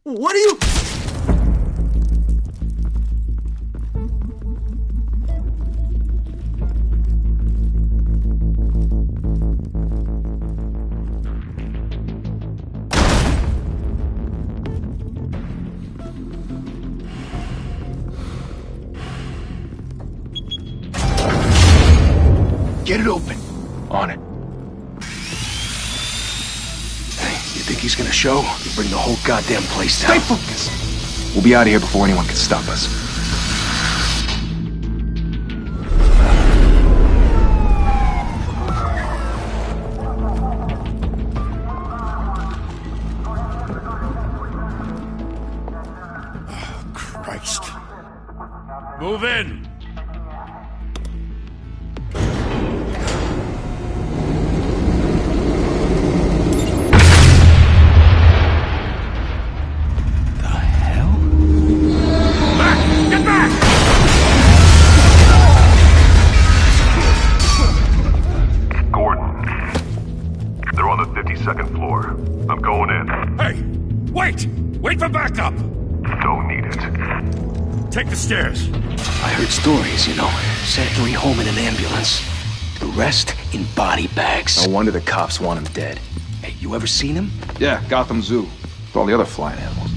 What are you... Get it open. On it. Hey, you think he's gonna show? You bring the whole goddamn place down. Stay focused! We'll be out of here before anyone can stop us. Oh, Christ. Move in! Second floor. I'm going in. Hey! Wait! Wait for backup! Don't need it. Take the stairs. I heard stories, you know. Sent Henry home in an ambulance. The rest in body bags. No wonder the cops want him dead. Hey, you ever seen him? Yeah, Gotham Zoo. With all the other flying animals.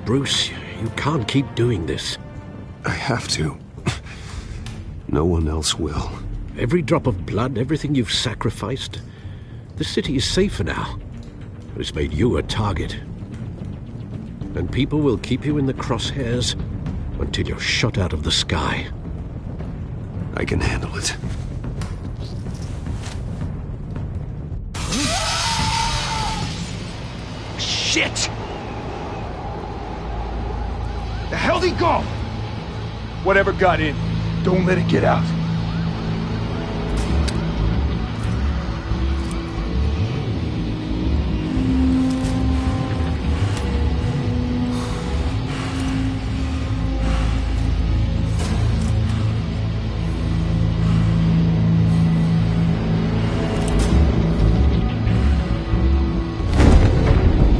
Bruce, you can't keep doing this. I have to. No one else will. Every drop of blood, everything you've sacrificed. The city is safer now. It's made you a target. And people will keep you in the crosshairs until you're shot out of the sky. I can handle it. Shit! The hell'd he go? Whatever got in, Don't let it get out.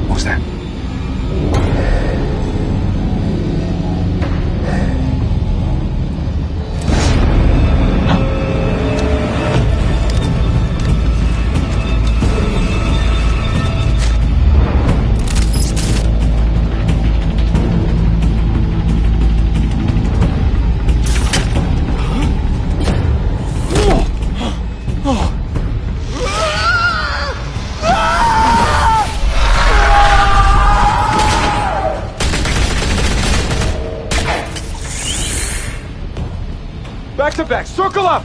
what was that? Back to back, circle up!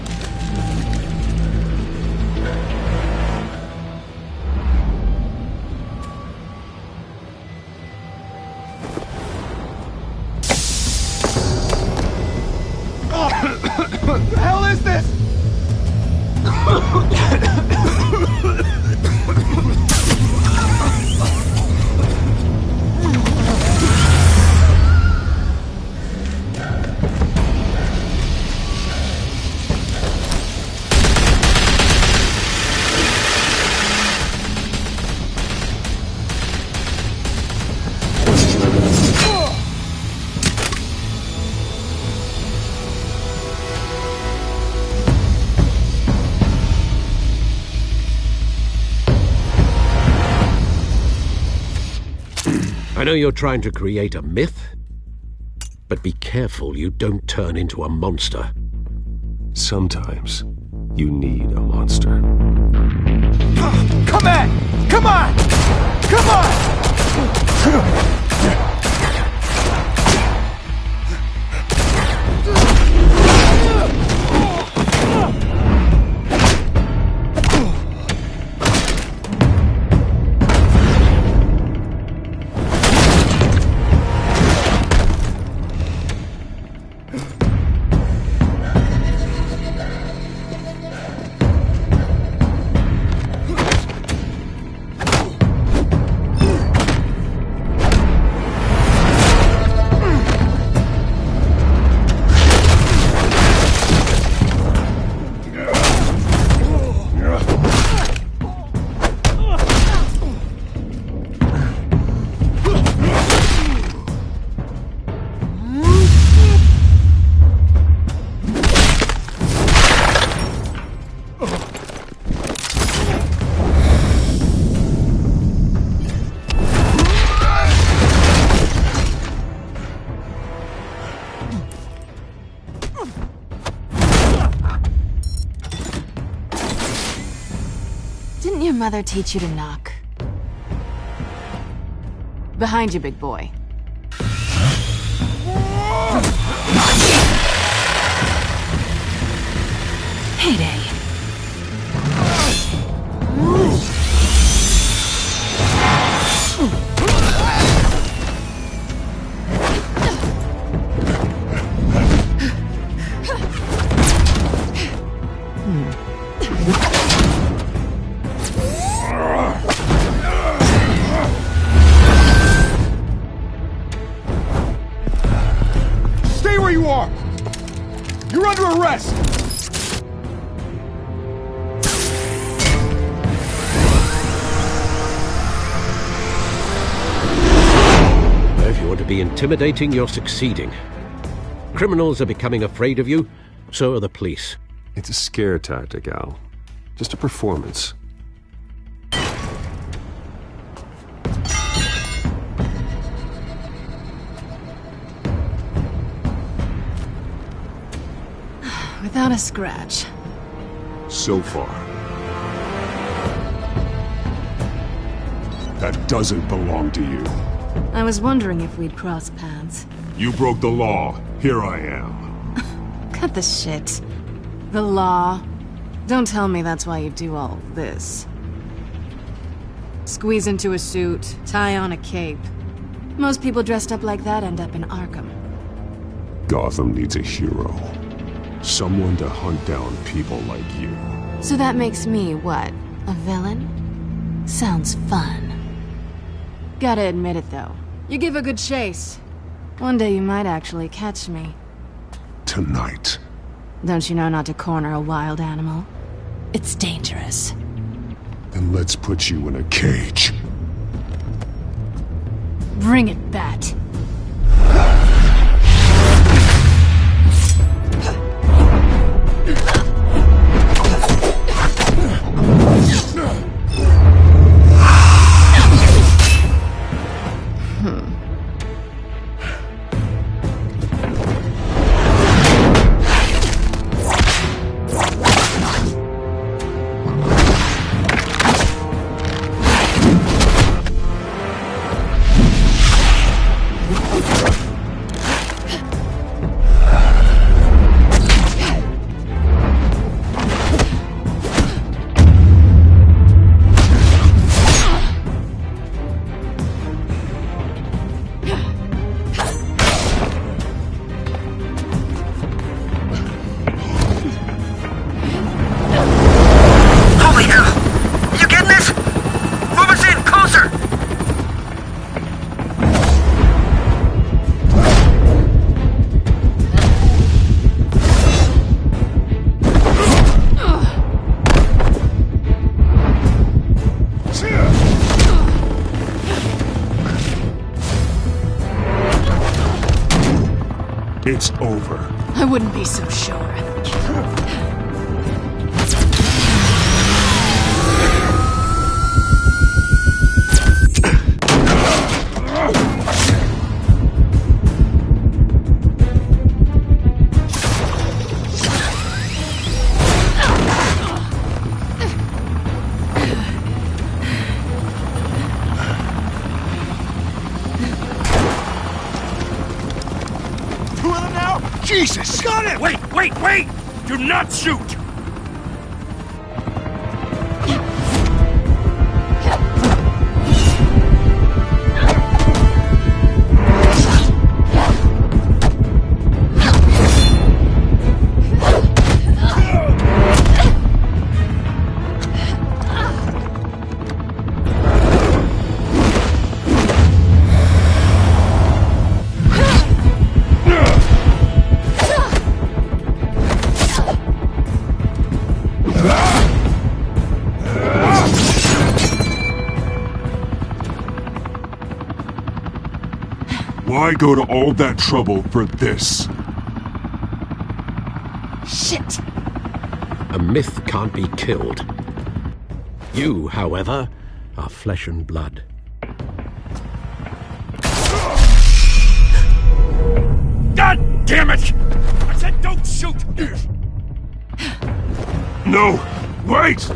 What the hell is this? know you're trying to create a myth, but be careful you don't turn into a monster. Sometimes you need a monster. Come on! Come on! Come on! Didn't your mother teach you to knock? Behind you, big boy. Heyday. Stay where you are! You're under arrest! If you want to be intimidating, you're succeeding. Criminals are becoming afraid of you, so are the police. It's a scare tactic, Al. Just a performance. Without a scratch. So far. That doesn't belong to you. I was wondering if we'd cross paths. You broke the law. Here I am. Cut the shit. The law. Don't tell me that's why you do all this. Squeeze into a suit, tie on a cape. Most people dressed up like that end up in Arkham. Gotham needs a hero. Someone to hunt down people like you. So that makes me, what, a villain? Sounds fun. Gotta admit it, though. You give a good chase. One day you might actually catch me. Tonight. Don't you know not to corner a wild animal? It's dangerous. Then let's put you in a cage. Bring it, Bat. It's over. I wouldn't be so sure. Jesus! Got it! Wait! Do not shoot! Why go to all that trouble for this? Shit! A myth can't be killed. You, however, are flesh and blood. God damn it! I said don't shoot! No! Wait!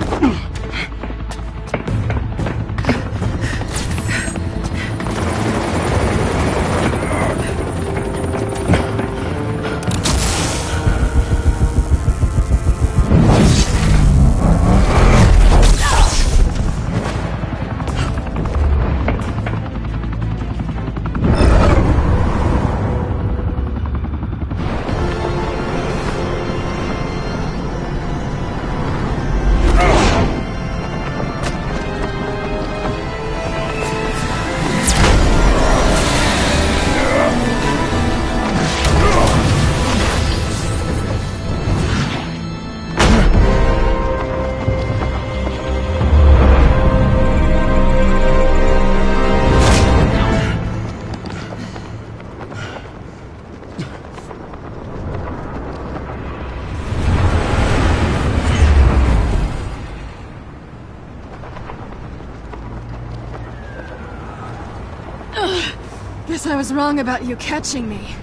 Guess I was wrong about you catching me.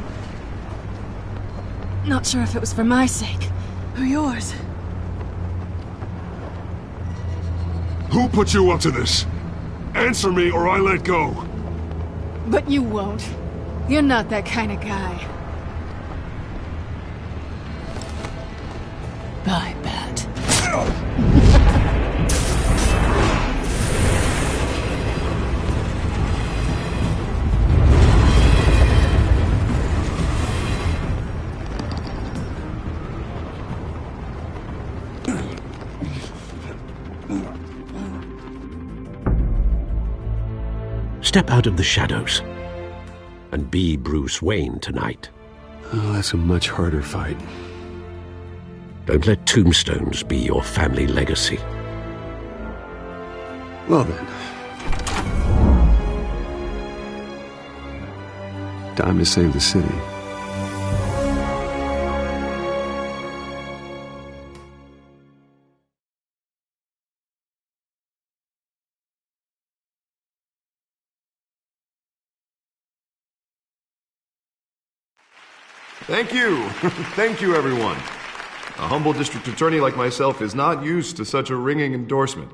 Not sure if it was for my sake, or yours. Who put you up to this? Answer me or I let go. But you won't. You're not that kind of guy. Bye, Bat. Step out of the shadows and be Bruce Wayne tonight. Oh, that's a much harder fight. Don't let tombstones be your family legacy. Well then. Time to save the city. Thank you. Thank you, everyone. A humble district attorney like myself is not used to such a ringing endorsement.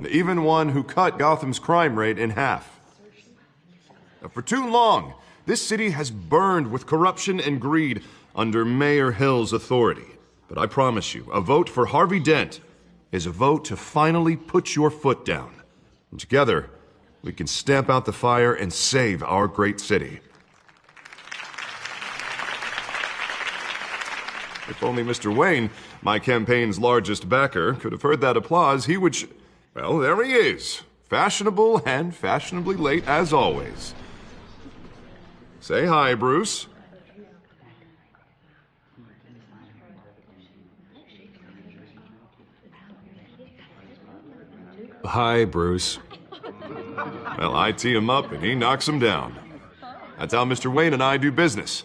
Even one who cut Gotham's crime rate in half. For too long, this city has burned with corruption and greed under Mayor Hill's authority. But I promise you, a vote for Harvey Dent is a vote to finally put your foot down. And together, we can stamp out the fire and save our great city. If only Mr. Wayne, my campaign's largest backer, could have heard that applause, he would well, there he is. Fashionable and fashionably late as always. Say hi, Bruce. Hi, Bruce. Well, I tee him up and he knocks him down. That's how Mr. Wayne and I do business.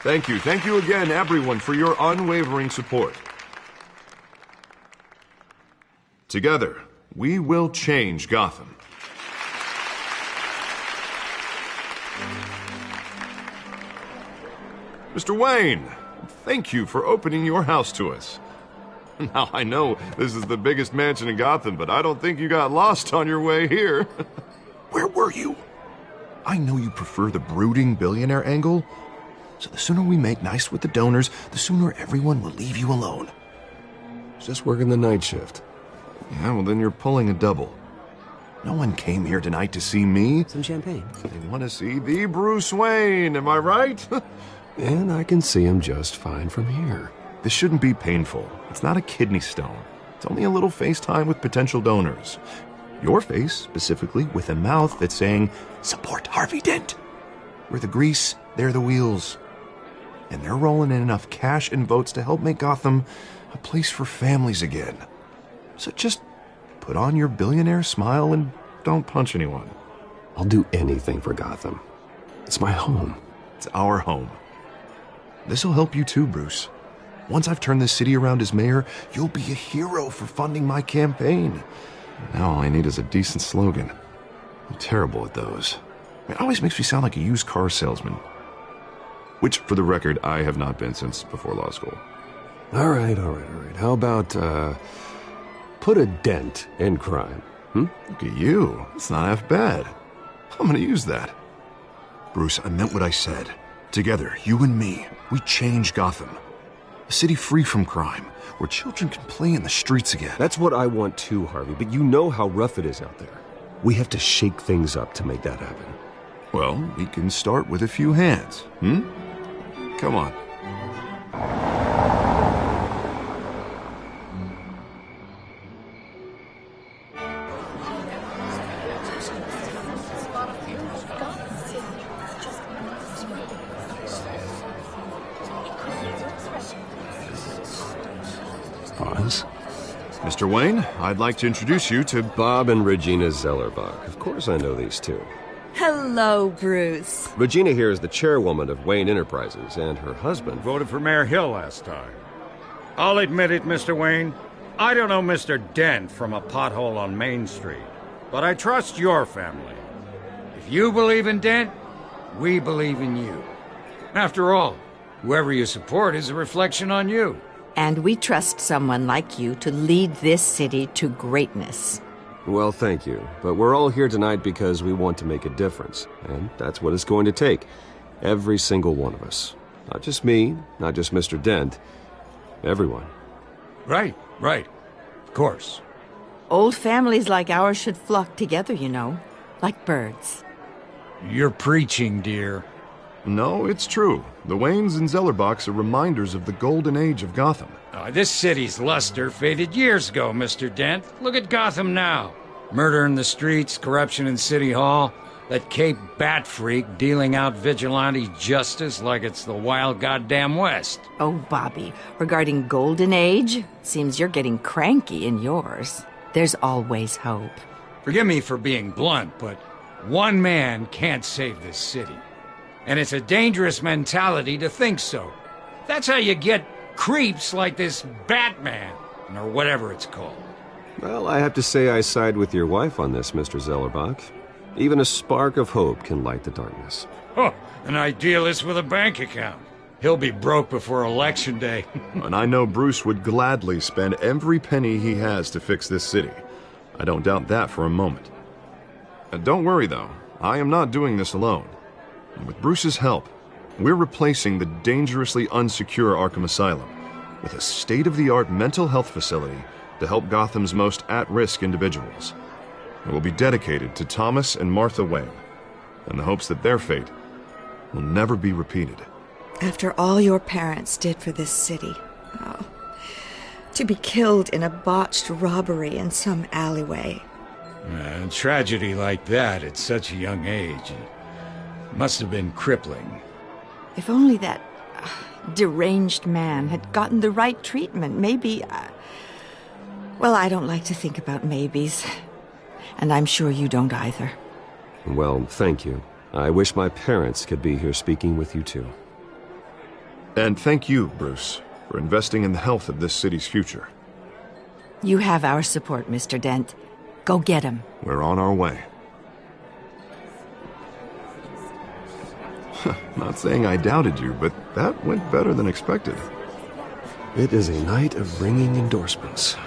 Thank you again, everyone, for your unwavering support. Together, we will change Gotham. Mr. Wayne, thank you for opening your house to us. Now, I know this is the biggest mansion in Gotham, but I don't think you got lost on your way here. Where were you? I know you prefer the brooding billionaire angle, So the sooner we make nice with the donors, the sooner everyone will leave you alone. Just working the night shift. Yeah, well then you're pulling a double. No one came here tonight to see me. Some champagne. They want to see the Bruce Wayne, am I right? And I can see him just fine from here. This shouldn't be painful. It's not a kidney stone. It's only a little FaceTime with potential donors. Your face, specifically, with a mouth that's saying, support Harvey Dent. We're the grease, they're the wheels. And they're rolling in enough cash and votes to help make Gotham a place for families again. So just put on your billionaire smile and don't punch anyone. I'll do anything for Gotham. It's my home. It's our home. This'll help you too, Bruce. Once I've turned this city around as mayor, you'll be a hero for funding my campaign. Now all I need is a decent slogan. I'm terrible at those. It always makes me sound like a used car salesman. Which, for the record, I have not been since before law school. All right. How about, put a dent in crime? Look at you. It's not half bad. I'm gonna use that. Bruce, I meant what I said. Together, you and me, we change Gotham. A city free from crime, where children can play in the streets again. That's what I want too, Harvey, but you know how rough it is out there. We have to shake things up to make that happen. Well, we can start with a few hands, Come on. Pause. Mr. Wayne, I'd like to introduce you to Bob and Regina Zellerbach. Of course I know these two. Hello, Bruce. Regina here is the chairwoman of Wayne Enterprises, and her husband... Voted for Mayor Hill last time. I'll admit it, Mr. Wayne. I don't know Mr. Dent from a pothole on Main Street, but I trust your family. If you believe in Dent, we believe in you. After all, whoever you support is a reflection on you. And we trust someone like you to lead this city to greatness. Well, thank you. But we're all here tonight because we want to make a difference. And that's what it's going to take. Every single one of us. Not just me, not just Mr. Dent. Everyone. Right. Of course. Old families like ours should flock together, you know. Like birds. You're preaching, dear. No, it's true. The Waynes and Zellerbachs are reminders of the golden age of Gotham. This city's luster faded years ago, Mr. Dent. Look at Gotham now. Murder in the streets, corruption in City Hall, that Cape Bat freak dealing out vigilante justice like it's the wild goddamn West. Oh, Bobby, regarding Golden Age, seems you're getting cranky in yours. There's always hope. Forgive me for being blunt, but one man can't save this city. And it's a dangerous mentality to think so. That's how you get creeps like this Batman, or whatever it's called. Well, I have to say I side with your wife on this, Mr. Zellerbach. Even a spark of hope can light the darkness. Oh, an idealist with a bank account. He'll be broke before Election Day. And I know Bruce would gladly spend every penny he has to fix this city. I don't doubt that for a moment. Don't worry, though. I am not doing this alone. With Bruce's help, we're replacing the dangerously unsecure Arkham Asylum with a state-of-the-art mental health facility to help Gotham's most at-risk individuals. It will be dedicated to Thomas and Martha Wayne, in the hopes that their fate will never be repeated. After all your parents did for this city, to be killed in a botched robbery in some alleyway. A tragedy like that at such a young age must have been crippling. If only that deranged man had gotten the right treatment, maybe... Well, I don't like to think about maybes. And I'm sure you don't either. Well, thank you. I wish my parents could be here speaking with you too. And thank you, Bruce, for investing in the health of this city's future. You have our support, Mr. Dent. Go get him. We're on our way. Not saying I doubted you, but that went better than expected. It is a night of ringing endorsements.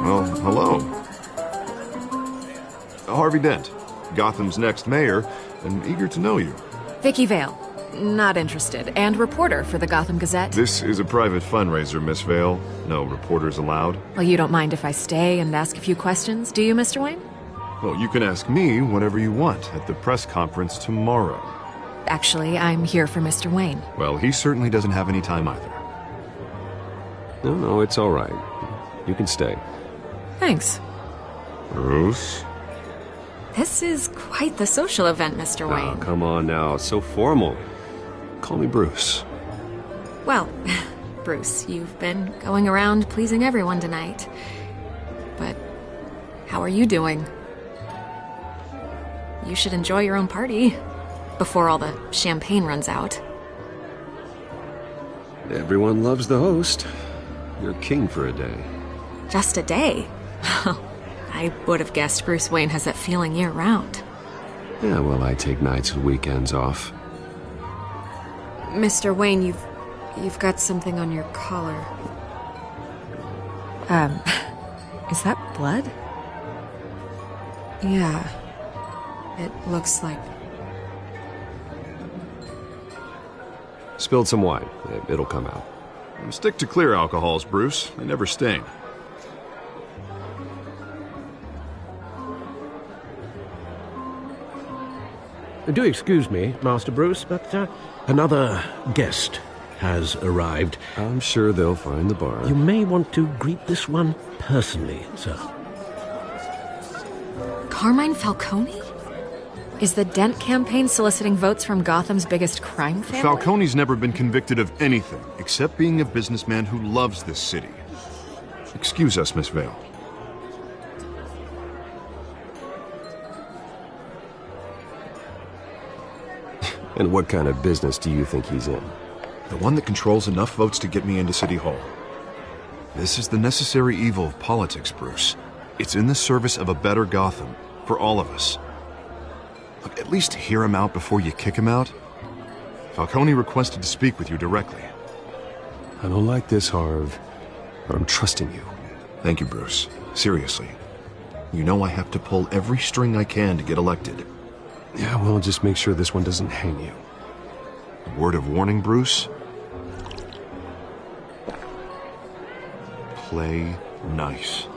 Well, Harvey Dent, Gotham's next mayor, and eager to know you. Vicky Vale. Not interested. And reporter for the Gotham Gazette. This is a private fundraiser, Miss Vale. No reporters allowed. Well, you don't mind if I stay and ask a few questions, do you, Mr. Wayne? Well, you can ask me whatever you want at the press conference tomorrow. Actually, I'm here for Mr. Wayne. Well, he certainly doesn't have any time either. No, it's all right. You can stay. Thanks. Bruce? This is quite the social event, Mr. Oh, Wayne. come on now. It's so formal. Call me Bruce. Well, Bruce, you've been going around pleasing everyone tonight. But how are you doing? You should enjoy your own party before all the champagne runs out. Everyone loves the host. You're king for a day. Just a day? I would have guessed Bruce Wayne has that feeling year-round. Yeah, well, I take nights and weekends off. Mr. Wayne, you've got something on your collar. Is that blood? Yeah. It looks like... Spilled some wine. It'll come out. Stick to clear alcohols, Bruce. They never stain. Do excuse me, Master Bruce, but another guest has arrived. I'm sure they'll find the bar. You may want to greet this one personally, sir. Carmine Falcone? Is the Dent campaign soliciting votes from Gotham's biggest crime family? Falcone's never been convicted of anything except being a businessman who loves this city. Excuse us, Miss Vale. And what kind of business do you think he's in? The one that controls enough votes to get me into City Hall. This is the necessary evil of politics, Bruce. It's in the service of a better Gotham, for all of us. Look, at least hear him out before you kick him out. Falcone requested to speak with you directly. I don't like this, Harv, but I'm trusting you. Thank you, Bruce. Seriously. You know I have to pull every string I can to get elected. Yeah, well, just make sure this one doesn't hang you. A word of warning, Bruce? Play nice.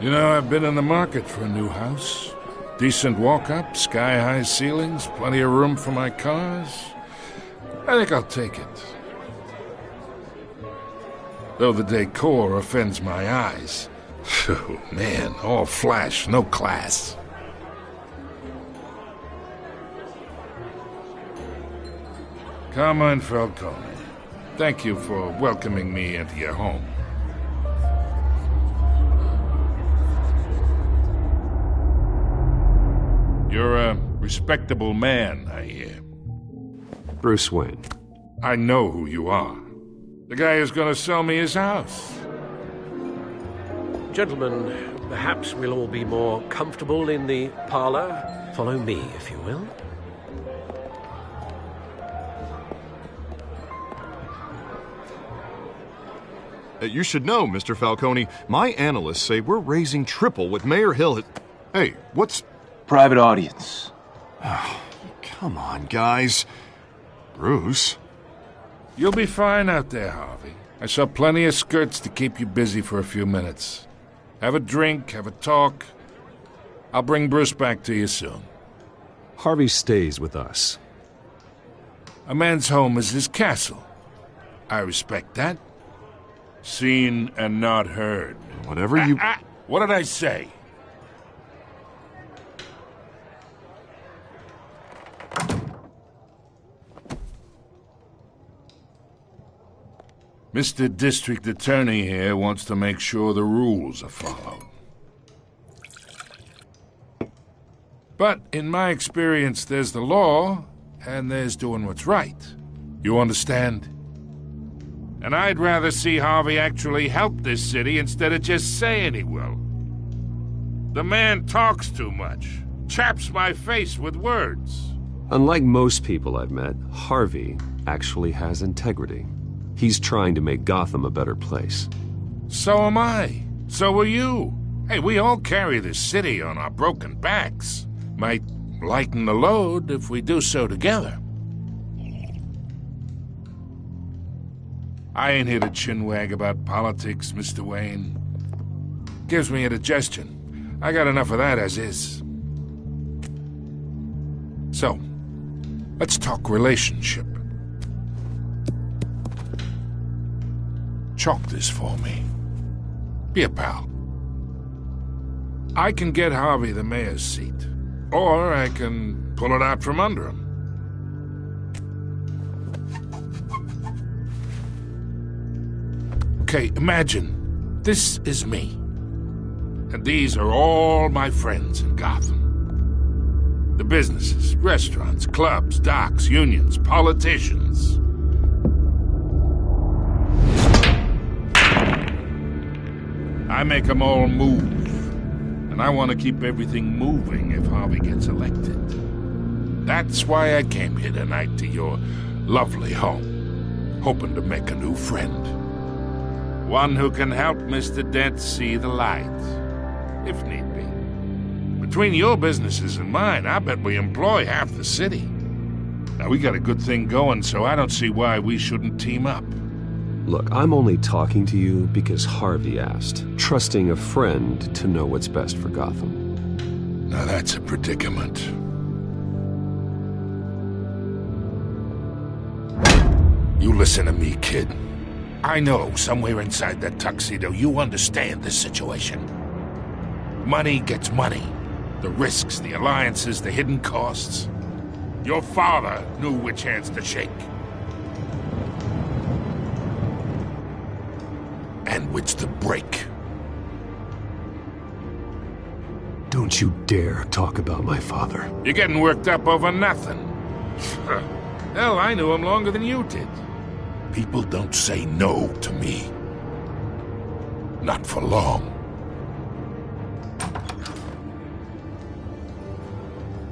You know, I've been in the market for a new house. Decent walk-up, sky-high ceilings, plenty of room for my cars. I think I'll take it. Though the decor offends my eyes. Oh, man, all flash, no class. Carmine Falcone, thank you for welcoming me into your home. You're a respectable man, I hear. Bruce Wayne. I know who you are. The guy who's gonna sell me his house. Gentlemen, perhaps we'll all be more comfortable in the parlor. Follow me, if you will. You should know, Mr. Falcone, my analysts say we're raising triple what Mayor Hill had... Hey, what's... Private audience. Oh, come on, guys. Bruce? You'll be fine out there, Harvey. I saw plenty of skirts to keep you busy for a few minutes. Have a drink, have a talk. I'll bring Bruce back to you soon. Harvey stays with us. A man's home is his castle. I respect that. Seen and not heard. Whatever you... What did I say? Mr. District Attorney here wants to make sure the rules are followed. But in my experience, there's the law, and there's doing what's right. You understand? And I'd rather see Harvey actually help this city instead of just saying he will. The man talks too much, chaps my face with words. Unlike most people I've met, Harvey actually has integrity. He's trying to make Gotham a better place. So am I. So are you. Hey, we all carry this city on our broken backs. Might lighten the load if we do so together. I ain't here to chinwag about politics, Mr. Wayne. Gives me indigestion. I got enough of that as is. So, let's talk relationship. Chalk this for me. Be a pal. I can get Harvey the mayor's seat, or I can pull it out from under him. Okay, imagine this is me, and these are all my friends in Gotham. The businesses, restaurants, clubs, docks, unions, politicians. I make them all move, and I want to keep everything moving if Harvey gets elected. That's why I came here tonight to your lovely home, hoping to make a new friend. One who can help Mr. Dent see the light, if need be. Between your businesses and mine, I bet we employ half the city. Now, we got a good thing going, so I don't see why we shouldn't team up. Look, I'm only talking to you because Harvey asked, trusting a friend to know what's best for Gotham. Now that's a predicament. You listen to me, kid. I know somewhere inside that tuxedo you understand this situation. Money gets money. The risks, the alliances, the hidden costs. Your father knew which hands to shake. And which to break. Don't you dare talk about my father. You're getting worked up over nothing. Hell, I knew him longer than you did. People don't say no to me. Not for long.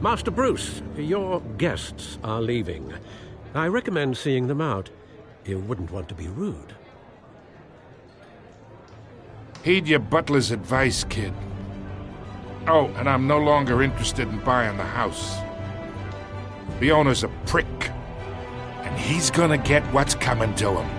Master Bruce, your guests are leaving. I recommend seeing them out. You wouldn't want to be rude. Heed your butler's advice, kid. Oh, and I'm no longer interested in buying the house. The owner's a prick. And he's gonna get what's coming to him.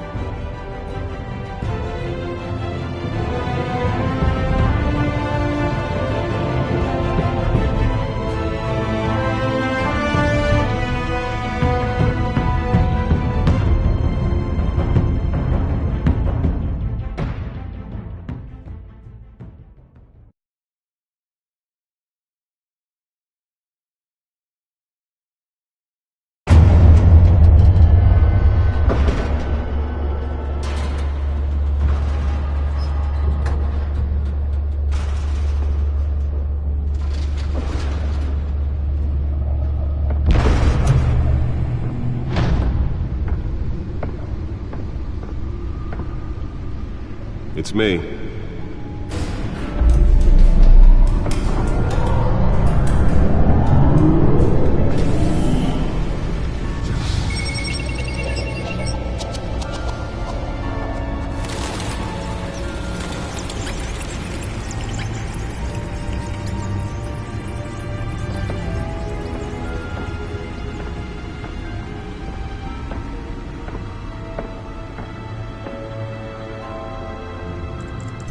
It's me.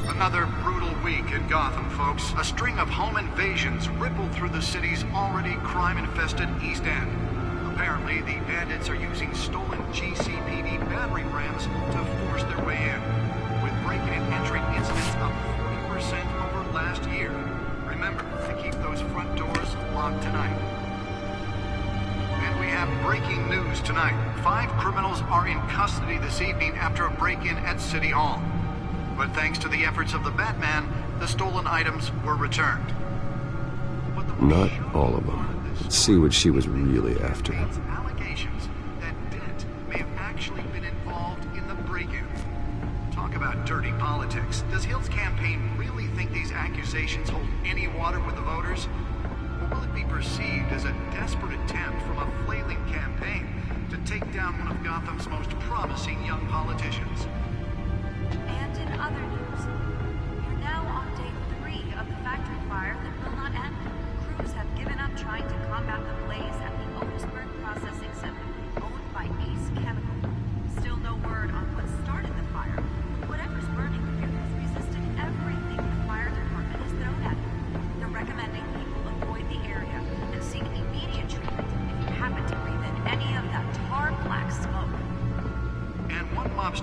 Another brutal week in Gotham, folks. A string of home invasions rippled through the city's already crime-infested East End. Apparently, the bandits are using stolen GCPD battering rams to force their way in, with break-in and entry incidents up 40% over last year. Remember to keep those front doors locked tonight. And we have breaking news tonight. 5 criminals are in custody this evening after a break-in at City Hall. But thanks to the efforts of the Batman, the stolen items were returned. Not all of them. Let's see what she was really after. Allegations that Dent may have actually been involved in the break-in. Talk about dirty politics. Does Hill's campaign really think these accusations hold any water with the voters? Or will it be perceived as a desperate attempt from a flailing campaign to take down one of Gotham's most promising young politicians? And in other news, we're now on day 3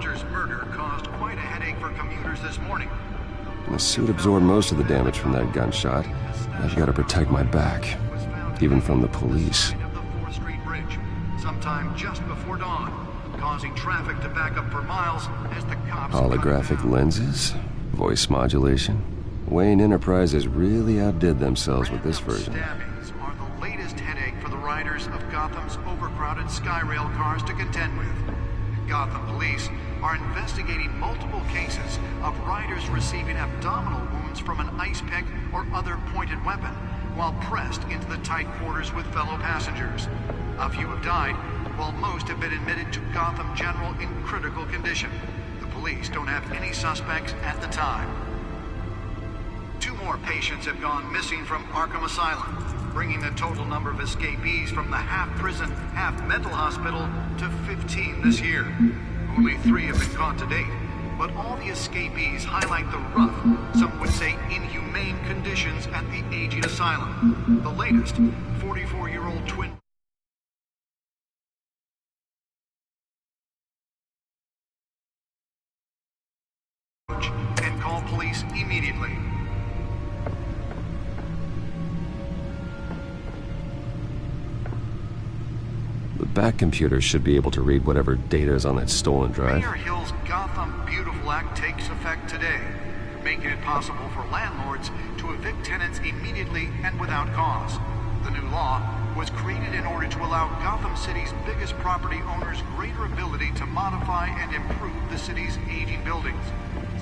Buster's murder caused quite a headache for commuters this morning. My suit absorbed most of the damage from that gunshot. I've got to protect my back, even from the police. Of the 4th Street Bridge, sometime just before dawn, causing traffic to back up for miles as the cops... Holographic lenses? Voice modulation? Wayne Enterprises really outdid themselves with this version. Stabbings are the latest headache for the riders of Gotham's overcrowded Skyrail cars to contend with. Gotham police are investigating multiple cases of riders receiving abdominal wounds from an ice pick or other pointed weapon while pressed into the tight quarters with fellow passengers. A few have died, while most have been admitted to Gotham General in critical condition. The police don't have any suspects at the time. 2 more patients have gone missing from Arkham Asylum, bringing the total number of escapees from the half-prison, half-mental hospital to 15 this year. Only 3 have been caught to date, but all the escapees highlight the rough, some would say inhumane conditions at the aging asylum. The latest, 44-year-old twin... and call police immediately. The back computer should be able to read whatever data is on that stolen drive. Mayor Hill's Gotham Beautiful Act takes effect today, making it possible for landlords to evict tenants immediately and without cause. The new law was created in order to allow Gotham City's biggest property owners greater ability to modify and improve the city's aging buildings,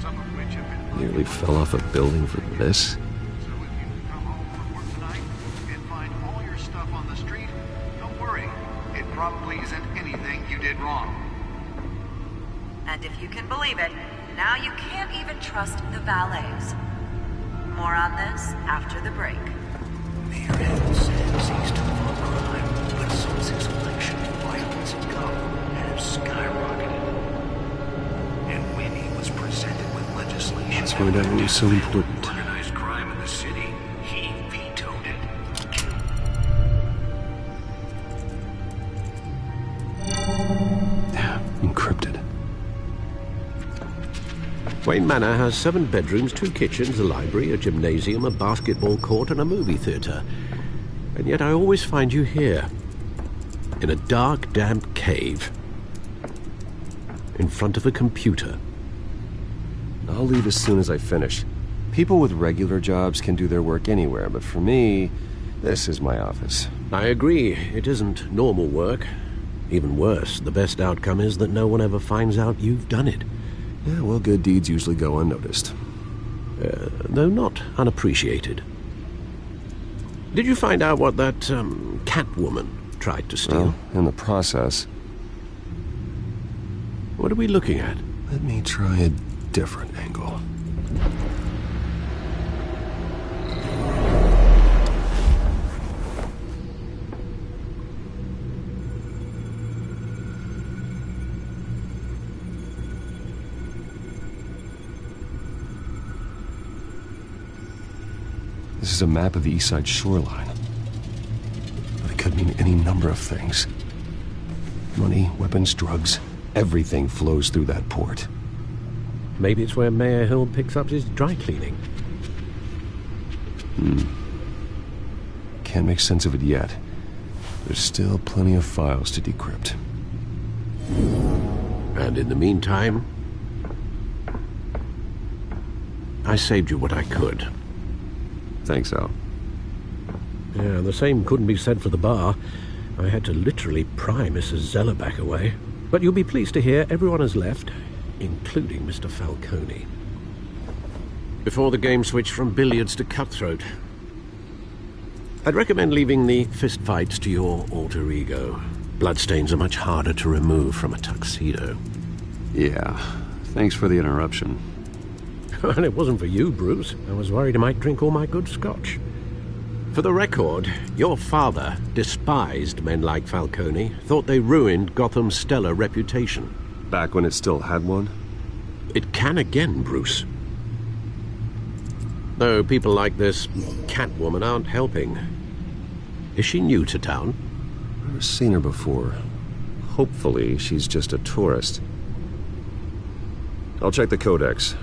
some of which have been... Nearly fell off a building for this? So if you come home from work tonight and find all your stuff on the street, don't worry. It probably isn't anything you did wrong. And if you can believe it, now you can't even trust the valets. More on this after the break. Mayor Hill says he's tough on crime, but since his election, violence in Gotham has skyrocketed. And when he was presented with legislation... Let's find out what was so important. ...organized crime in the city, he vetoed it. Encrypted. Wayne Manor has 7 bedrooms, 2 kitchens, a library, a gymnasium, a basketball court, and a movie theater. And yet I always find you here, in a dark, damp cave, in front of a computer. I'll leave as soon as I finish. People with regular jobs can do their work anywhere, but for me, this is my office. I agree. It isn't normal work. Even worse, the best outcome is that no one ever finds out you've done it. Yeah, well, good deeds usually go unnoticed. Though not unappreciated. Did you find out what that, Catwoman tried to steal? Well, in the process. What are we looking at? Let me try a different angle. This is a map of the East Side shoreline. But it could mean any number of things. Money, weapons, drugs, everything flows through that port. Maybe it's where Mayor Hill picks up his dry cleaning. Can't make sense of it yet. There's still plenty of files to decrypt. And in the meantime, I saved you what I could. Thanks, Al. Yeah, the same couldn't be said for the bar. I had to literally pry Mrs. Zellerback away. But you'll be pleased to hear everyone has left, including Mr. Falcone. Before the game switched from billiards to cutthroat. I'd recommend leaving the fistfights to your alter ego. Bloodstains are much harder to remove from a tuxedo. Yeah, thanks for the interruption. And it wasn't for you, Bruce. I was worried I might drink all my good scotch. For the record, your father despised men like Falcone, thought they ruined Gotham's stellar reputation. Back when it still had one? It can again, Bruce. Though people like this Catwoman aren't helping. Is she new to town? Never seen her before. Hopefully, she's just a tourist. I'll check the codex.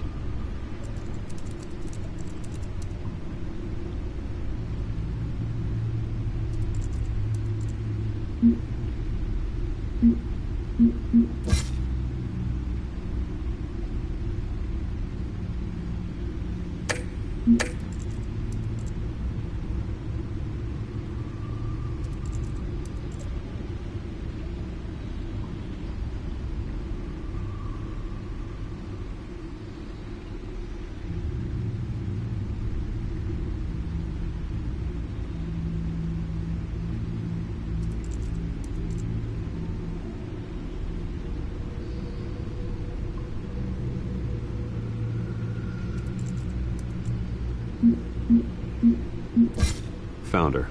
Found her.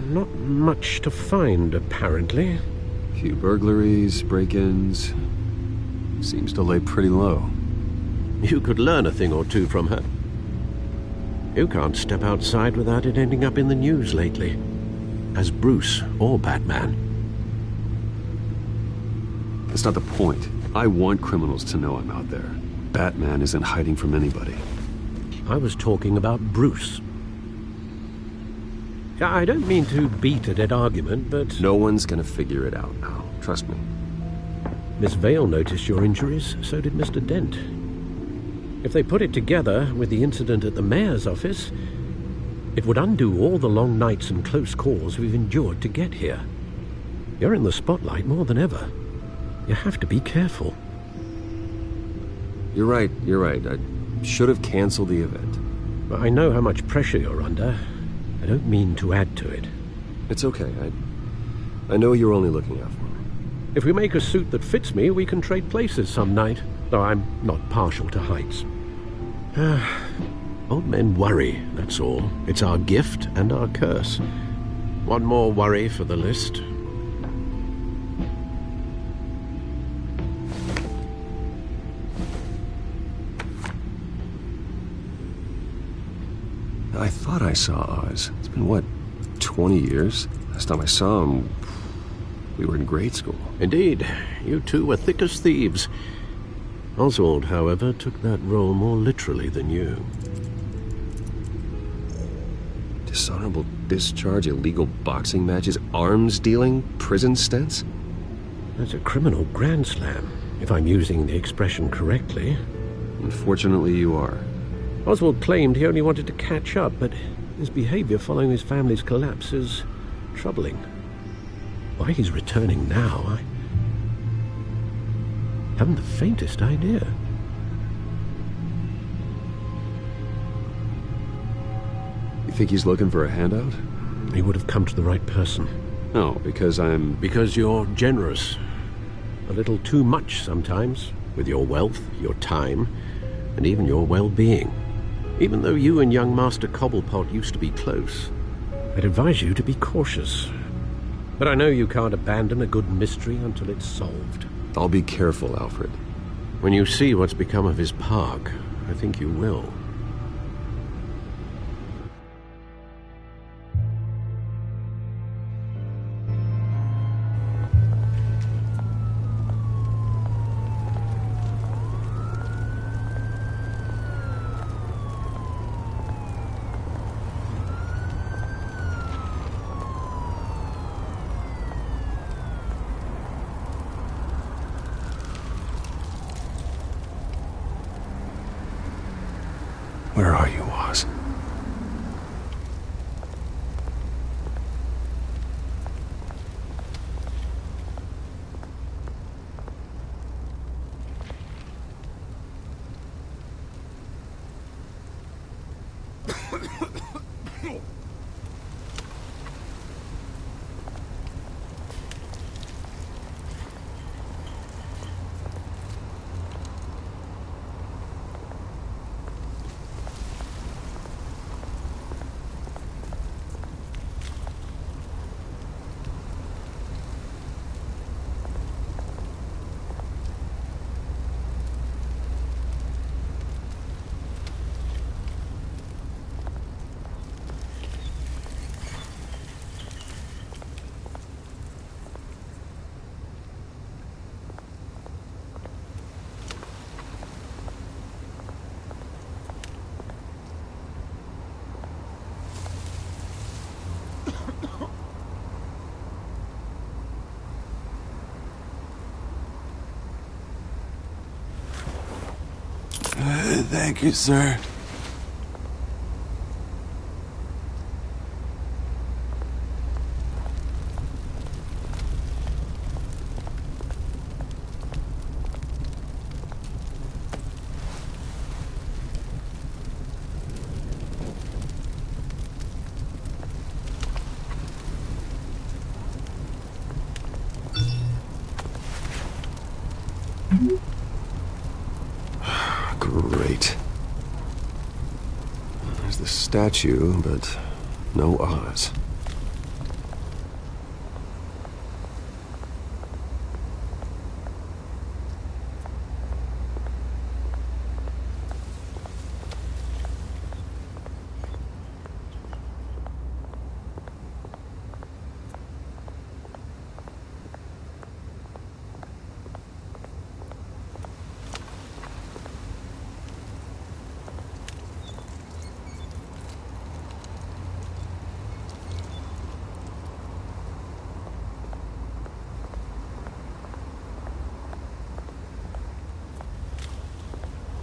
Not much to find, apparently. Few burglaries, break-ins. Seems to lay pretty low. You could learn a thing or two from her. You can't step outside without it ending up in the news lately. As Bruce or Batman. That's not the point. I want criminals to know I'm out there. Batman isn't hiding from anybody. I was talking about Bruce. I don't mean to beat a dead argument, but... No one's gonna figure it out now. Trust me. Miss Vale noticed your injuries, so did Mr. Dent. If they put it together with the incident at the mayor's office, it would undo all the long nights and close calls we've endured to get here. You're in the spotlight more than ever. You have to be careful. You're right. I should have canceled the event. But I know how much pressure you're under. I don't mean to add to it. It's okay. I know you're only looking out for me. If we make a suit that fits me, we can trade places some night. Though I'm not partial to heights. Old men worry, that's all. It's our gift and our curse. One more worry for the list. I thought I saw Oz. It's been, what, 20 years? Last time I saw him, we were in grade school. Indeed. You two were thick as thieves. Oswald, however, took that role more literally than you. Dishonorable discharge, illegal boxing matches, arms dealing, prison stints? That's a criminal grand slam, if I'm using the expression correctly. Unfortunately, you are. Oswald claimed he only wanted to catch up, but his behavior following his family's collapse is troubling. Why he's returning now, I haven't the faintest idea. You think he's looking for a handout? He would have come to the right person. No, because I'm... Because you're generous. A little too much sometimes, with your wealth, your time, and even your well-being. Even though you and young Master Cobblepot used to be close, I'd advise you to be cautious. But I know you can't abandon a good mystery until it's solved. I'll be careful, Alfred. When you see what's become of his park, I think you will. Where are you, Oz? Thank you, sir. Great. There's the statue, but no Oz.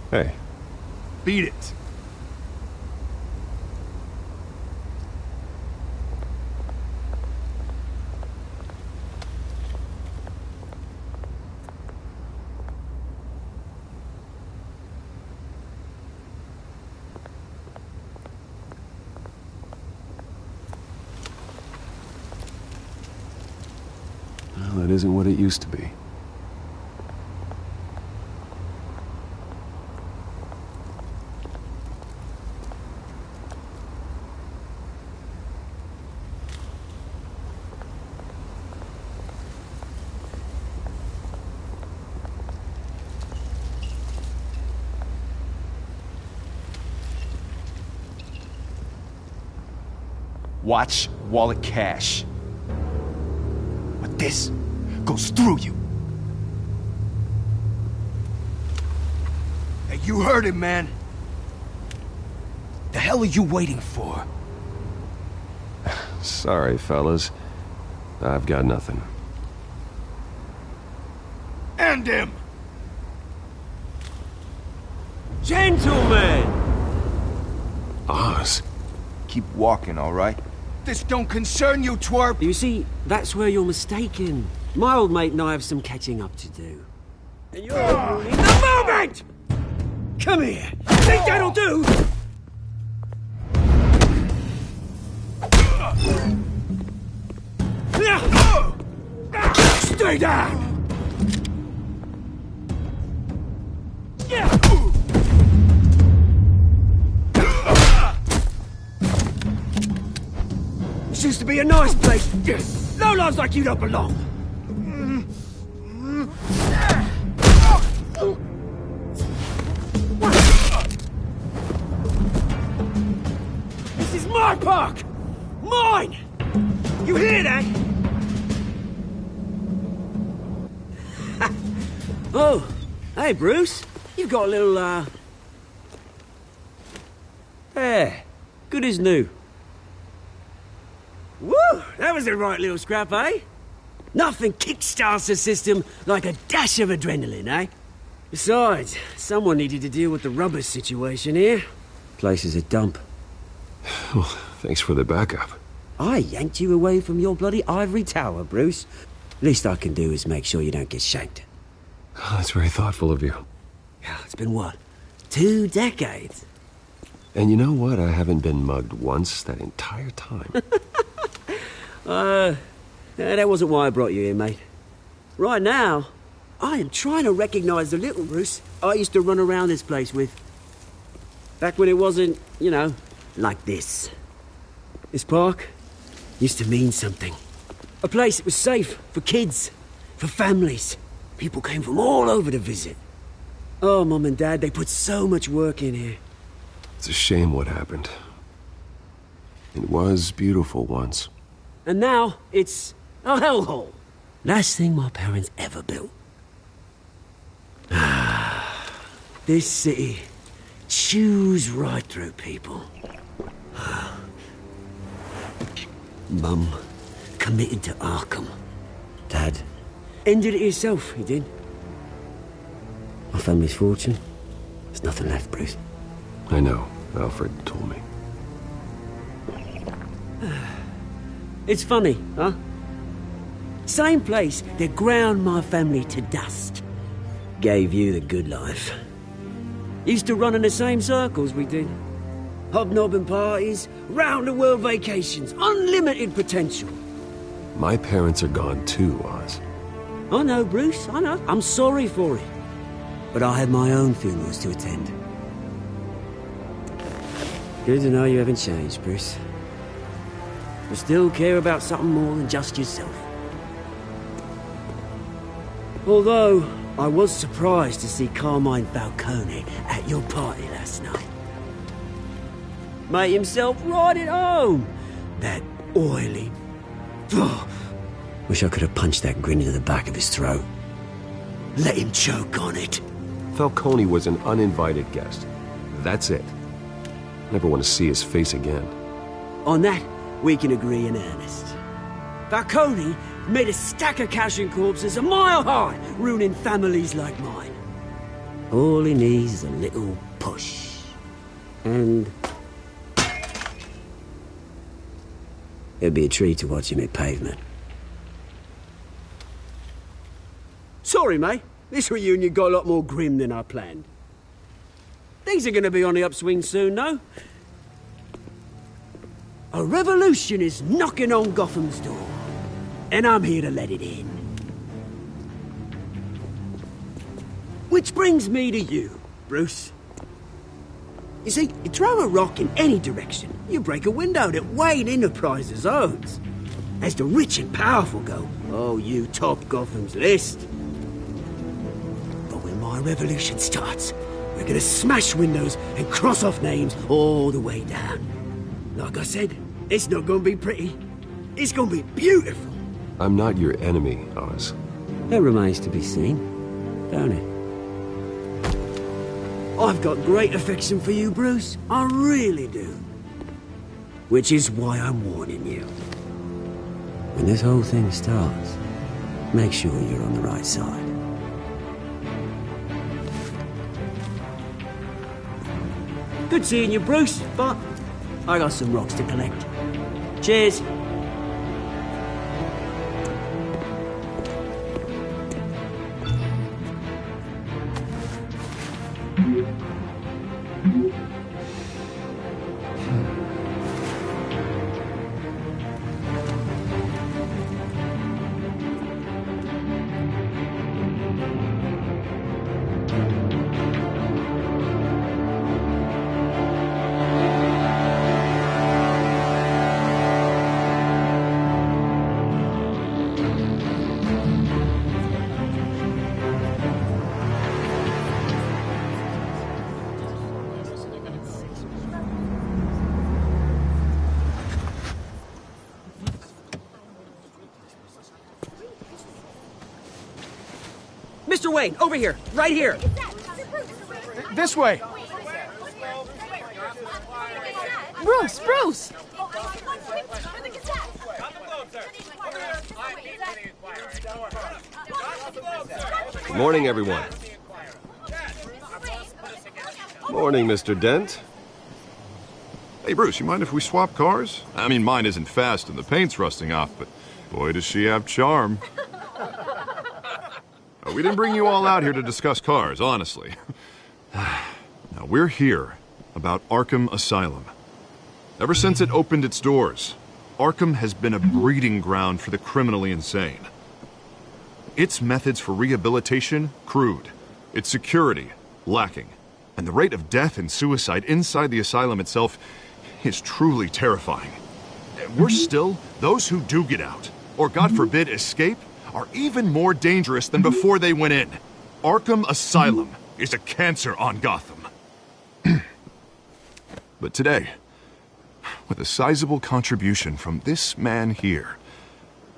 Hey. Beat it. Well, that isn't what it used to be. Watch wallet cash. But this goes through you. Hey, you heard him, man. The hell are you waiting for? Sorry, fellas. I've got nothing. End him! Gentlemen! Oz. Keep walking, all right? This don't concern you, twerp! You see, that's where you're mistaken. My old mate and I have some catching up to do. And you're ruining the moment! Come here! Think that'll do? Stay down! This used to be a nice place. Lowlifes like you don't belong. This is my park! Mine! You hear that? Oh, hey Bruce. You've got a little, There. Good as new. Woo! That was the right little scrap, eh? Nothing kickstarts the system like a dash of adrenaline, eh? Besides, someone needed to deal with the rubber situation here. Place is a dump. Well, thanks for the backup. I yanked you away from your bloody ivory tower, Bruce. Least I can do is make sure you don't get shanked. Oh, that's very thoughtful of you. Yeah, it's been what? 2 decades? And you know what? I haven't been mugged once that entire time. That wasn't why I brought you here, mate. Right now, I am trying to recognize the little Bruce I used to run around this place with. Back when it wasn't, you know, like this. This park used to mean something. A place that was safe for kids, for families. People came from all over to visit. Oh, Mum and Dad, they put so much work in here. It's a shame what happened. It was beautiful once. And now, it's a hellhole. Last thing my parents ever built. This city chews right through people. Mum committed to Arkham. Dad ended it himself, he did. My family's fortune There's nothing left, Bruce. I know. Alfred told me. It's funny, huh? Same place that ground my family to dust. Gave you the good life. Used to run in the same circles we did. Hobnobbing parties, round-the-world vacations, unlimited potential. My parents are gone too, Oz. I know, Bruce, I know. I'm sorry for it. But I had my own funerals to attend. Good to know you haven't changed, Bruce. You still care about something more than just yourself. Although, I was surprised to see Carmine Falcone at your party last night. Made himself right at home. That oily... Oh, wish I could have punched that grin into the back of his throat. Let him choke on it. Falcone was an uninvited guest. That's it. Never want to see his face again. On that, we can agree in earnest. Falcone made a stack of cash and corpses a mile high, ruining families like mine. All he needs is a little push. And... it'd be a treat to watch him hit pavement. Sorry, mate. This reunion got a lot more grim than I planned. Things are gonna be on the upswing soon, though. A revolution is knocking on Gotham's door. And I'm here to let it in. Which brings me to you, Bruce. You see, you throw a rock in any direction, you break a window that Wayne Enterprises owns. As the rich and powerful go, oh, you top Gotham's list. But when my revolution starts, we're gonna smash windows and cross off names all the way down. Like I said, it's not gonna be pretty. It's gonna be beautiful. I'm not your enemy, Oz. That remains to be seen, don't it? I've got great affection for you, Bruce. I really do. Which is why I'm warning you. When this whole thing starts, make sure you're on the right side. Good seeing you, Bruce, but I got some rocks to collect. Cheers. Mr. Wayne, over here, right here. This way. Bruce, Bruce! Good morning, everyone. Morning, Mr. Dent. Hey, Bruce, you mind if we swap cars? I mean, mine isn't fast and the paint's rusting off, but boy, does she have charm. We didn't bring you all out here to discuss cars, honestly. Now, we're here about Arkham Asylum. Ever since it opened its doors, Arkham has been a breeding ground for the criminally insane. Its methods for rehabilitation, crude. Its security, lacking. And the rate of death and suicide inside the asylum itself is truly terrifying. Worse still, those who do get out, or God forbid escape, are even more dangerous than before they went in. Arkham Asylum is a cancer on Gotham. But today, with a sizable contribution from this man here,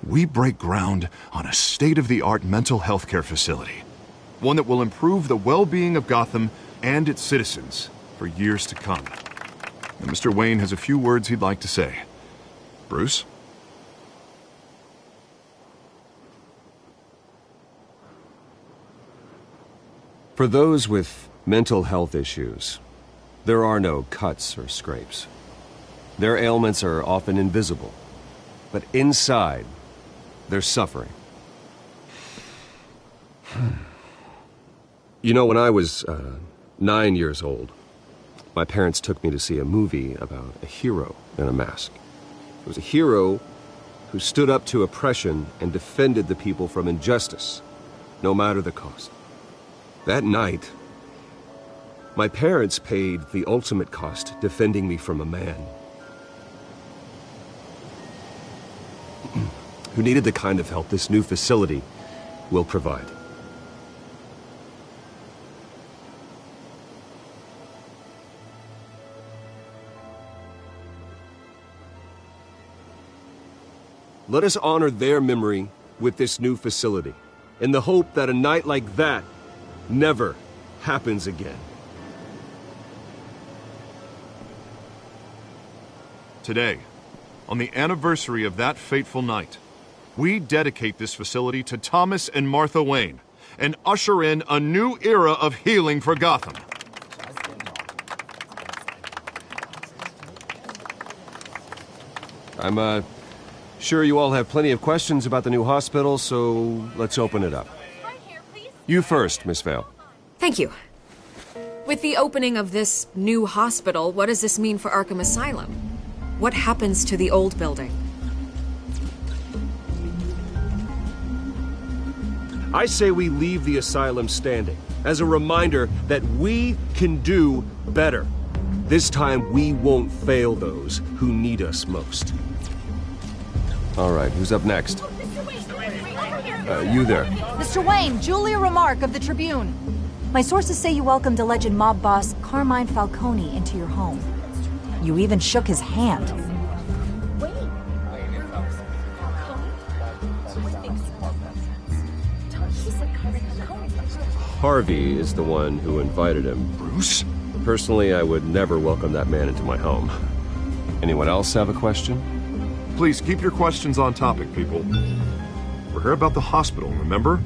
we break ground on a state-of-the-art mental health care facility. One that will improve the well-being of Gotham and its citizens for years to come. And Mr. Wayne has a few words he'd like to say. Bruce? For those with Mental health issues. There are no cuts or scrapes. Their ailments are often invisible. But inside, they're suffering. You know, when I was 9 years old, my parents took me to see a movie about a hero in a mask. It was a hero who stood up to oppression and defended the people from injustice, no matter the cost. That night, my parents paid the ultimate cost defending me from a man who needed the kind of help this new facility will provide. Let us honor their memory with this new facility, in the hope that a night like that never happens again. Today, on the anniversary of that fateful night, we dedicate this facility to Thomas and Martha Wayne and usher in a new era of healing for Gotham. I'm sure you all have plenty of questions about the new hospital, so let's open it up. You first, Miss Vale. Thank you. With the opening of this new hospital, what does this mean for Arkham Asylum? What happens to the old building? I say we leave the asylum standing as a reminder that we can do better. This time we won't fail those who need us most. All right, who's up next? You there. Mr. Wayne, Julia Remark of the Tribune. My sources say you welcomed alleged mob boss Carmine Falcone into your home. You even shook his hand. Harvey is the one who invited him. Bruce? Personally, I would never welcome that man into my home. Anyone else have a question? Please keep your questions on topic, people. We're here about the hospital, remember?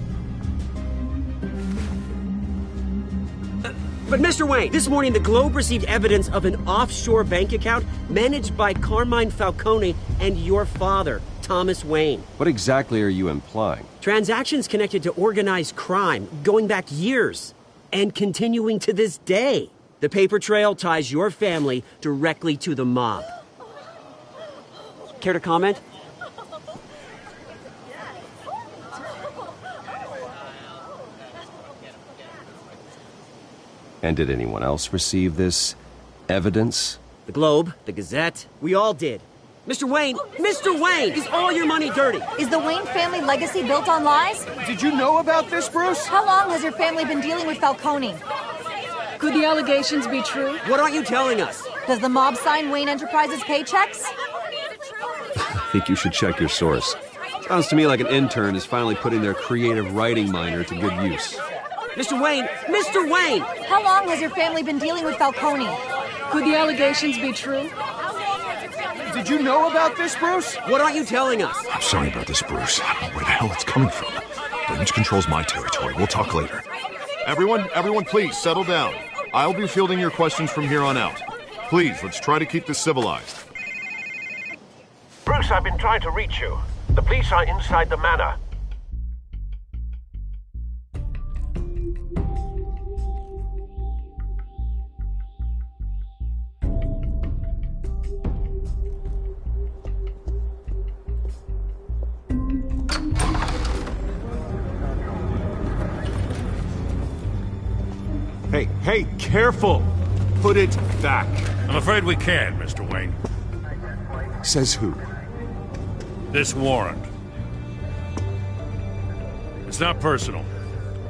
But Mr. Wayne, this morning the Globe received evidence of an offshore bank account managed by Carmine Falcone and your father, Thomas Wayne. What exactly are you implying? Transactions connected to organized crime going back years and continuing to this day. The paper trail ties your family directly to the mob. Care to comment? And did anyone else receive this evidence? The Globe, the Gazette, we all did. Mr. Wayne, is all your money dirty? Is the Wayne family legacy built on lies? Did you know about this, Bruce? How long has your family been dealing with Falcone? Could the allegations be true? What aren't you telling us? Does the mob sign Wayne Enterprises paychecks? I think you should check your source. Sounds to me like an intern is finally putting their creative writing minor to good use. Mr. Wayne! How long has your family been dealing with Falcone? Could the allegations be true? Did you know about this, Bruce? What aren't you telling us? I'm sorry about this, Bruce. I don't know where the hell it's coming from. Damage control's my territory. We'll talk later. Everyone, please settle down. I'll be fielding your questions from here on out. Please, let's try to keep this civilized. Bruce, I've been trying to reach you. The police are inside the manor. Hey, careful! Put it back. I'm afraid we can't, Mr. Wayne. Says who? This warrant. It's not personal.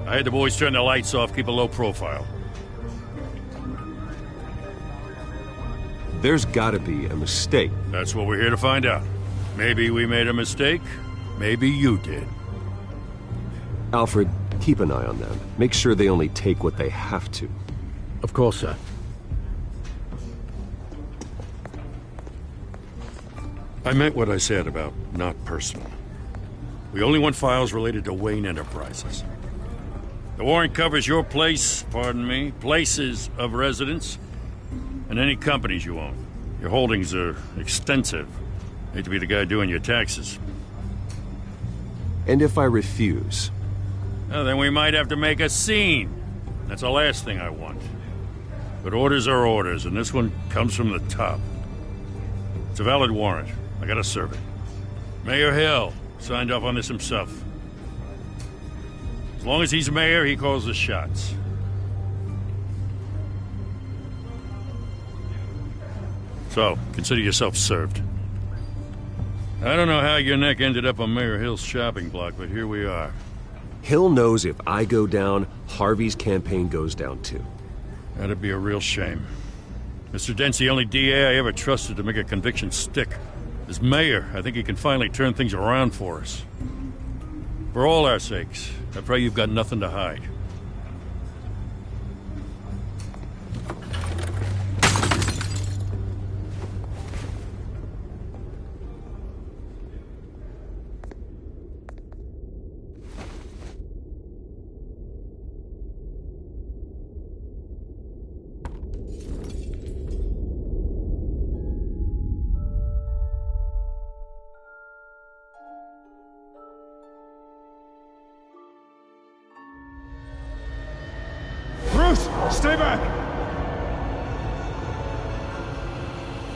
I had the boys turn the lights off, keep a low profile. There's gotta be a mistake. That's what we're here to find out. Maybe we made a mistake. Maybe you did. Alfred, keep an eye on them. Make sure they only take what they have to. Of course, sir. I meant what I said about not personal. We only want files related to Wayne Enterprises. The warrant covers your place, pardon me, places of residence, and any companies you own. Your holdings are extensive. Hate to be the guy doing your taxes. And if I refuse? Well, then we might have to make a scene. That's the last thing I want. But orders are orders, and this one comes from the top. It's a valid warrant. I gotta serve it. Mayor Hill signed off on this himself. As long as he's mayor, he calls the shots. So, consider yourself served. I don't know how your neck ended up on Mayor Hill's shopping block, but here we are. Hill knows if I go down, Harvey's campaign goes down too. That'd be a real shame. Mr. Dent's the only DA I ever trusted to make a conviction stick. As mayor, I think he can finally turn things around for us. For all our sakes, I pray you've got nothing to hide. Stay back!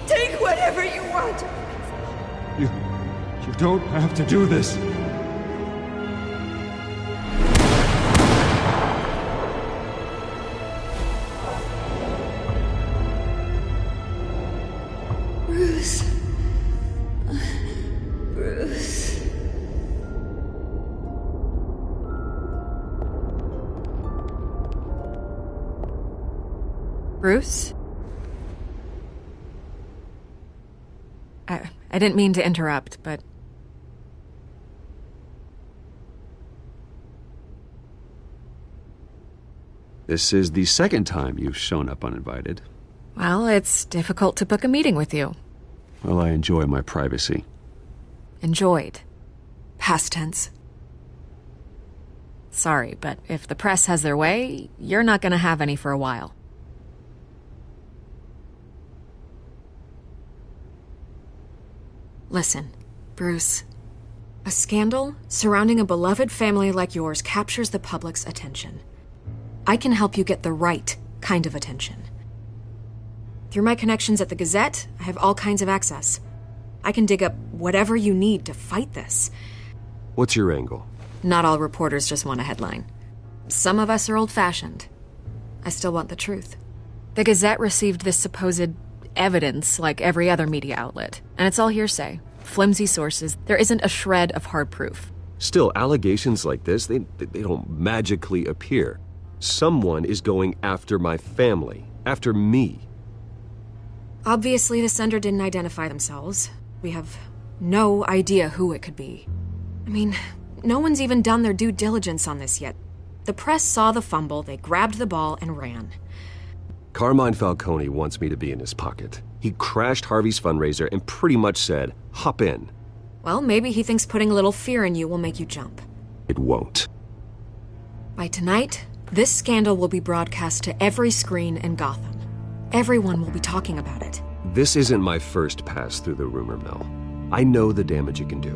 Take whatever you want. You don't have to do this. Bruce. Bruce. Bruce? I didn't mean to interrupt, but... This is the second time you've shown up uninvited. Well, it's difficult to book a meeting with you. Well, I enjoy my privacy. Enjoyed. Past tense. Sorry, but if the press has their way, you're not gonna have any for a while. Listen, Bruce. A scandal surrounding a beloved family like yours captures the public's attention. I can help you get the right kind of attention. Through my connections at the Gazette, I have all kinds of access. I can dig up whatever you need to fight this. What's your angle? Not all reporters just want a headline. Some of us are old-fashioned. I still want the truth. The Gazette received this supposed evidence like every other media outlet, and it's all hearsay, flimsy sources. There isn't a shred of hard proof. Still, allegations like this, they don't magically appear. Someone is going after my family, after me. Obviously, the sender didn't identify themselves. We have no idea who it could be. I mean, no one's even done their due diligence on this yet. The press saw the fumble, they grabbed the ball and ran. Carmine Falcone wants me to be in his pocket. He crashed Harvey's fundraiser and pretty much said, hop in. Well, maybe he thinks putting a little fear in you will make you jump. It won't. By tonight, this scandal will be broadcast to every screen in Gotham. Everyone will be talking about it. This isn't my first pass through the rumor mill. I know the damage it can do.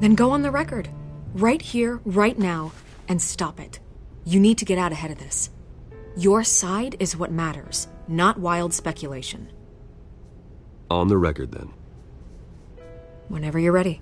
Then go on the record. Right here, right now, and stop it. You need to get out ahead of this. Your side is what matters, not wild speculation. On the record, then. Whenever you're ready.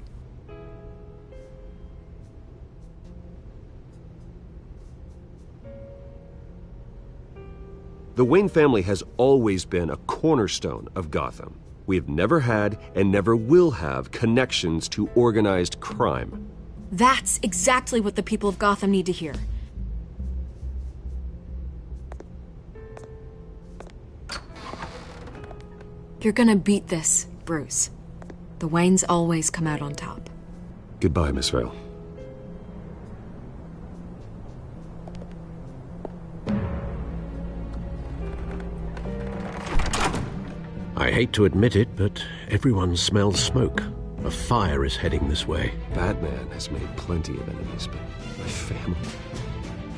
The Wayne family has always been a cornerstone of Gotham. We have never had and never will have connections to organized crime. That's exactly what the people of Gotham need to hear. You're gonna beat this, Bruce. The Waynes always come out on top. Goodbye, Miss Vale. I hate to admit it, but everyone smells smoke. A fire is heading this way. Batman has made plenty of enemies, but my family...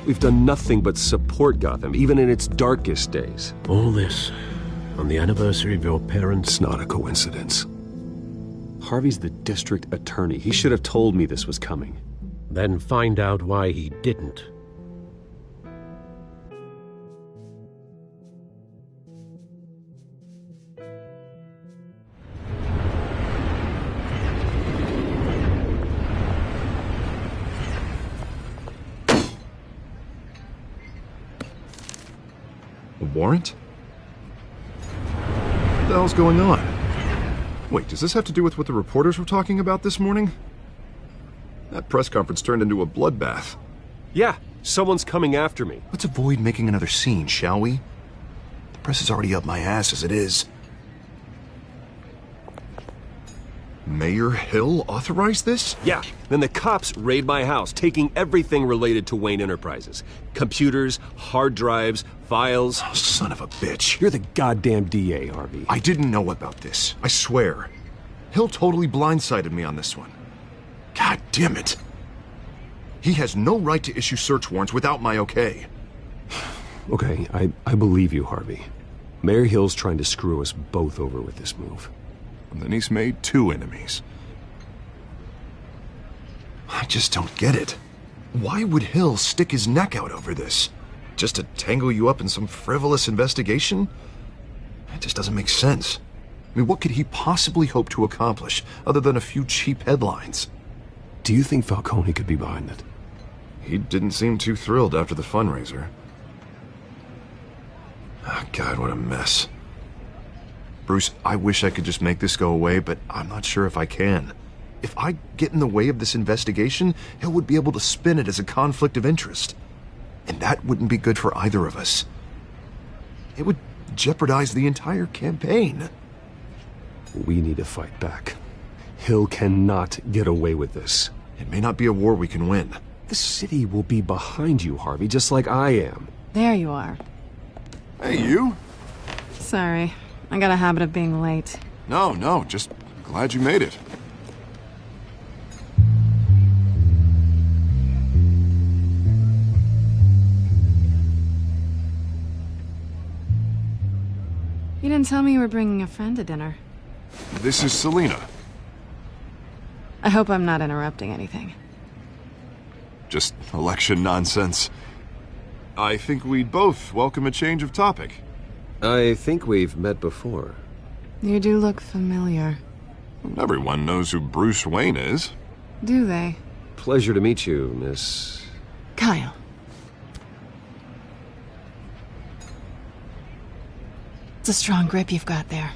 We've done nothing but support Gotham, even in its darkest days. All this on the anniversary of your parents'... It's not a coincidence. Harvey's the district attorney. He should have told me this was coming. Then find out why he didn't. A warrant? What the hell's going on? Wait, does this have to do with what the reporters were talking about this morning? That press conference turned into a bloodbath. Yeah, someone's coming after me. Let's avoid making another scene, shall we? The press is already up my ass as it is. Mayor Hill authorized this? Yeah, then the cops raid my house, taking everything related to Wayne Enterprises. Computers, hard drives, files. Oh, son of a bitch. You're the goddamn DA, Harvey. I didn't know about this. I swear. Hill totally blindsided me on this one. God damn it. He has no right to issue search warrants without my okay. Okay, I believe you, Harvey. Mayor Hill's trying to screw us both over with this move. And then he's made 2 enemies. I just don't get it. Why would Hill stick his neck out over this? Just to tangle you up in some frivolous investigation? It just doesn't make sense. I mean, what could he possibly hope to accomplish other than a few cheap headlines? Do you think Falcone could be behind it? He didn't seem too thrilled after the fundraiser. Oh, God, what a mess. Bruce, I wish I could just make this go away, but I'm not sure if I can. If I get in the way of this investigation, Hill would be able to spin it as a conflict of interest. And that wouldn't be good for either of us. It would jeopardize the entire campaign. We need to fight back. Hill cannot get away with this. It may not be a war we can win. The city will be behind you, Harvey, just like I am. There you are. Hey, you? Sorry. I got a habit of being late. No, just glad you made it. You didn't tell me you were bringing a friend to dinner. This is Selina. I hope I'm not interrupting anything. Just election nonsense. I think we'd both welcome a change of topic. I think we've met before. You do look familiar. Everyone knows who Bruce Wayne is. Do they? Pleasure to meet you, Miss... Kyle. It's a strong grip you've got there.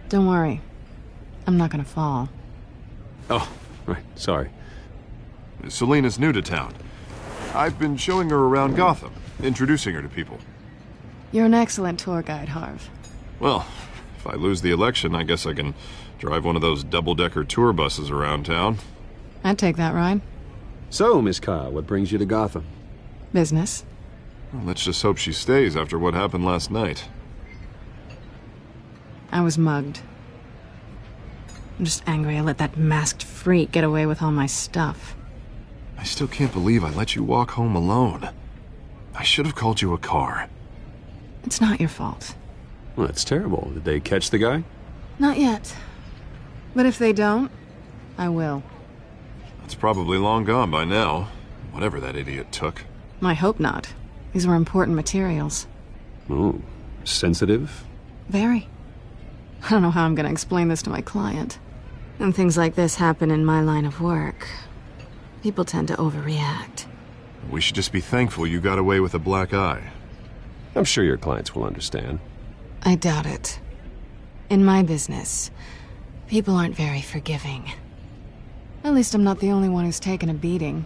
Don't worry. I'm not gonna fall. Oh, right. Sorry. Selina's new to town. I've been showing her around Gotham, introducing her to people. You're an excellent tour guide, Harv. Well, if I lose the election, I guess I can drive one of those double-decker tour buses around town. I'd take that ride. So, Miss Kyle, what brings you to Gotham? Business. Well, let's just hope she stays after what happened last night. I was mugged. I'm just angry I let that masked freak get away with all my stuff. I still can't believe I let you walk home alone. I should have called you a car. It's not your fault. Well, that's terrible. Did they catch the guy? Not yet. But if they don't, I will. It's probably long gone by now. Whatever that idiot took. I hope not. These were important materials. Ooh, sensitive? Very. I don't know how I'm gonna explain this to my client. And things like this happen in my line of work. People tend to overreact. We should just be thankful you got away with a black eye. I'm sure your clients will understand. I doubt it. In my business, people aren't very forgiving. At least I'm not the only one who's taken a beating.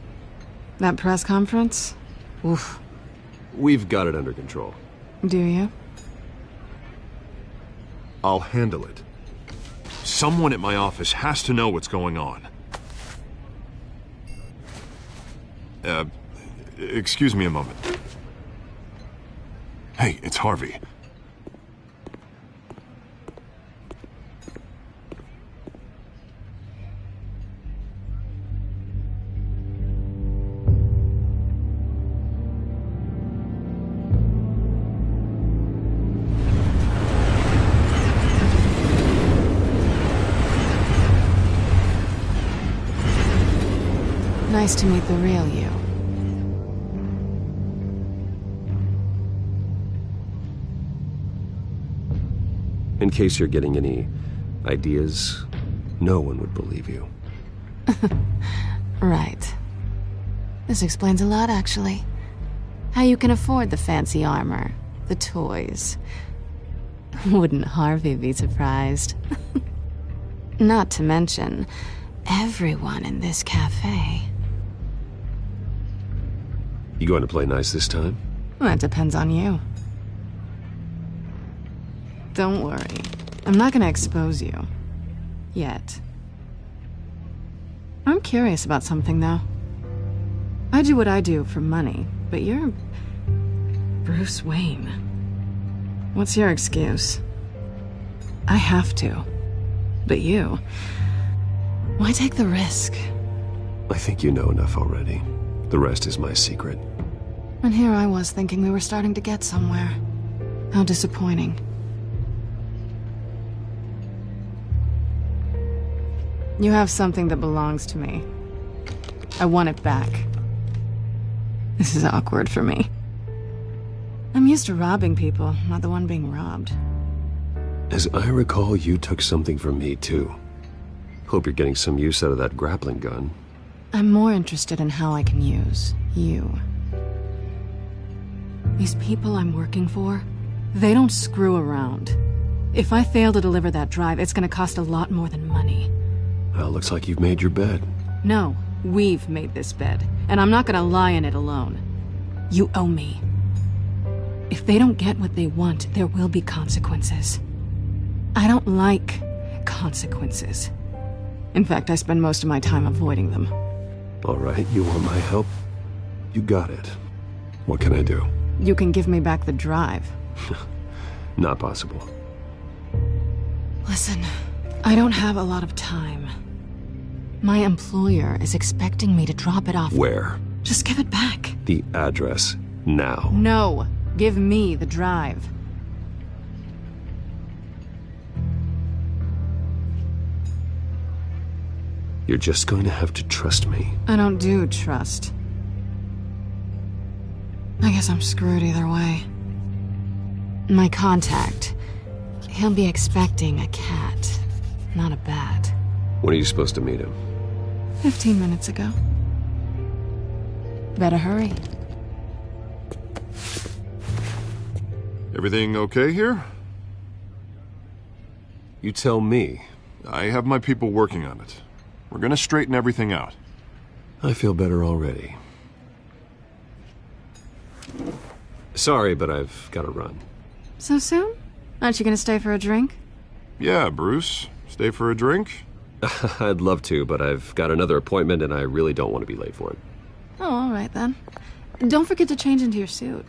That press conference? Oof. We've got it under control. Do you? I'll handle it. Someone at my office has to know what's going on. Excuse me a moment. Hey, it's Harvey. Nice to meet the real you. In case you're getting any ideas, no one would believe you. Right. This explains a lot, actually. How you can afford the fancy armor, the toys. Wouldn't Harvey be surprised? Not to mention, everyone in this cafe. You going to play nice this time? Well, that depends on you. Don't worry. I'm not gonna expose you. Yet. I'm curious about something, though. I do what I do for money, but you're... Bruce Wayne. What's your excuse? I have to. But you... Why take the risk? I think you know enough already. The rest is my secret. And here I was thinking we were starting to get somewhere. How disappointing. You have something that belongs to me. I want it back. This is awkward for me. I'm used to robbing people, not the one being robbed. As I recall, you took something from me, too. Hope you're getting some use out of that grappling gun. I'm more interested in how I can use you. These people I'm working for, they don't screw around. If I fail to deliver that drive, it's gonna cost a lot more than money. Well, looks like you've made your bed. No, we've made this bed, and I'm not gonna lie in it alone. You owe me. If they don't get what they want, there will be consequences. I don't like consequences. In fact, I spend most of my time avoiding them. All right, you want my help? You got it. What can I do? You can give me back the drive. Not possible. Listen, I don't have a lot of time. My employer is expecting me to drop it off. Where? Just give it back. The address, now. No, give me the drive. You're just going to have to trust me. I don't do trust. I guess I'm screwed either way. My contact, he'll be expecting a cat, not a bat. When are you supposed to meet him? 15 minutes ago. Better hurry. Everything okay here? You tell me. I have my people working on it. We're gonna straighten everything out. I feel better already. Sorry, but I've got to run. So soon? Aren't you gonna stay for a drink? Yeah, Bruce. Stay for a drink? I'd love to, but I've got another appointment and I really don't want to be late for it. Oh, all right then. Don't forget to change into your suit.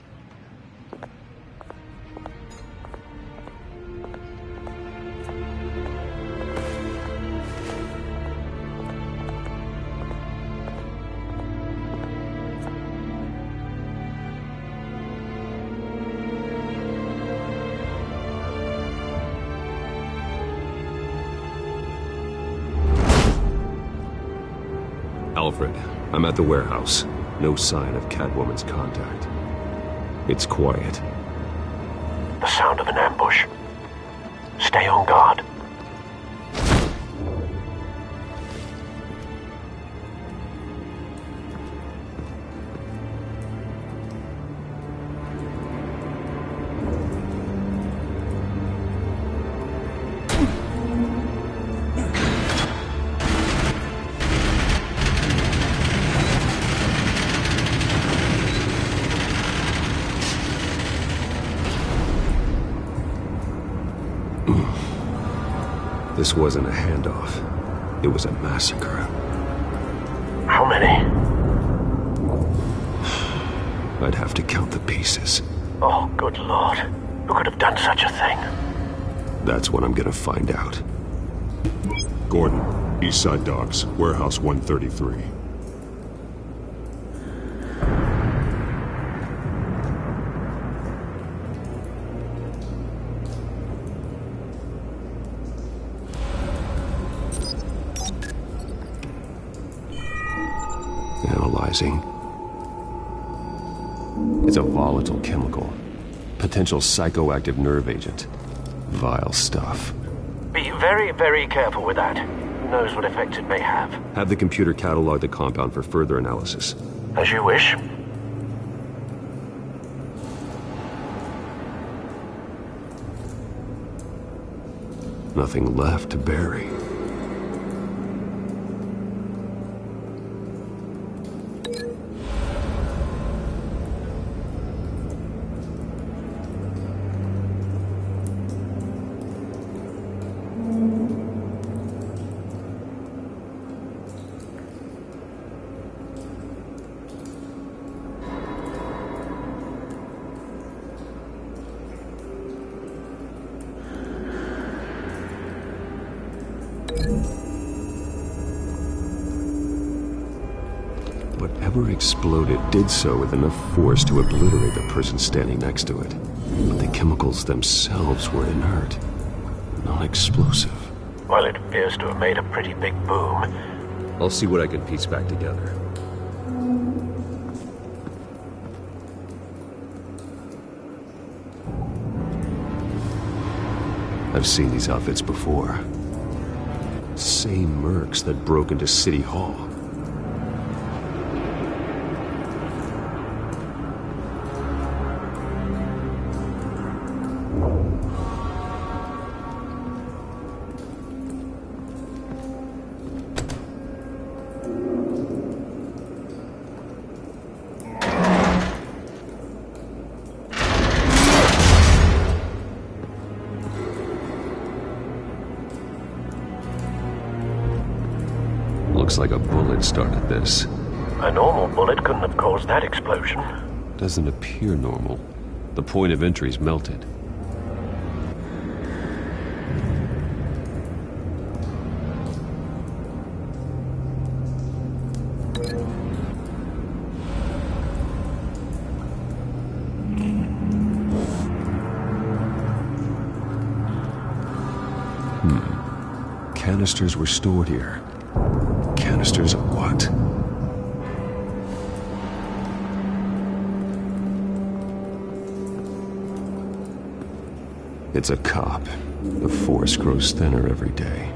Alfred, I'm at the warehouse. No sign of Catwoman's contact. It's quiet. The sound of an ambush. Stay on guard. This wasn't a handoff. It was a massacre. How many? I'd have to count the pieces. Oh, good Lord. Who could have done such a thing? That's what I'm gonna find out. Gordon, East Side Docks, Warehouse 133. Analyzing. It's a volatile chemical. Potential psychoactive nerve agent. Vile stuff. Be very, very careful with that. Who knows what effects it may have. Have the computer catalog the compound for further analysis. As you wish. Nothing left to bury. Whatever exploded did so with enough force to obliterate the person standing next to it. But the chemicals themselves were inert, non-explosive. Well, it appears to have made a pretty big boom. I'll see what I can piece back together. I've seen these outfits before. Same mercs that broke into City Hall. Looks like a bullet started this. A normal bullet couldn't have caused that explosion. Doesn't appear normal. The point of entry's melted. Canisters were stored here. Canisters of what? It's a cop. The force grows thinner every day.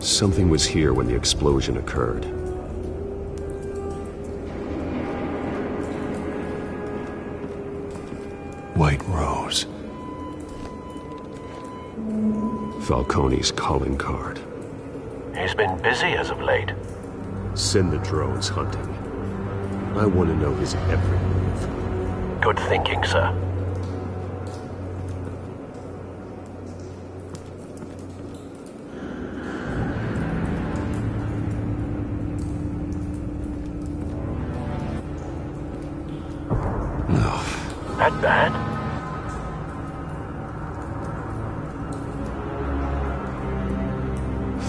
Something was here when the explosion occurred. White Rose. Falcone's calling card. He's been busy as of late. Send the drones hunting. I want to know his every move. Good thinking, sir. That bad?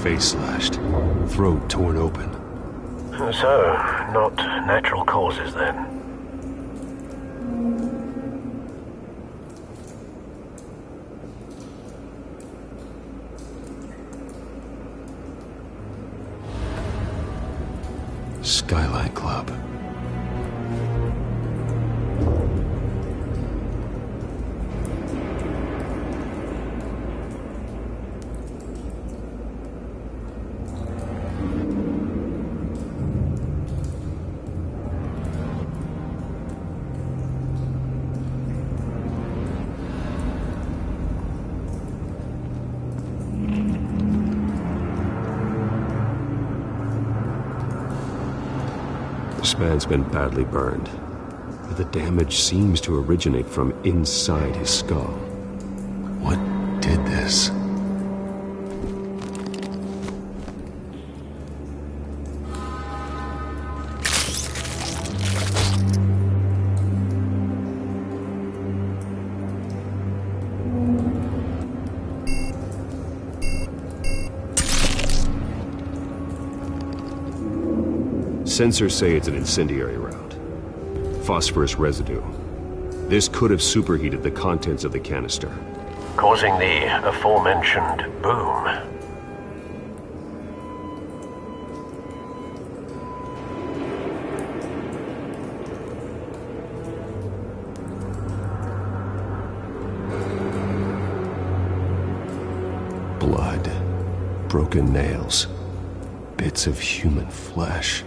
Face slashed, throat torn open. So, not natural causes then. Skyline Club. This man's been badly burned, but the damage seems to originate from inside his skull. What did this? Sensors say it's an incendiary round. Phosphorus residue. This could have superheated the contents of the canister, causing the aforementioned boom. Blood, broken nails, bits of human flesh.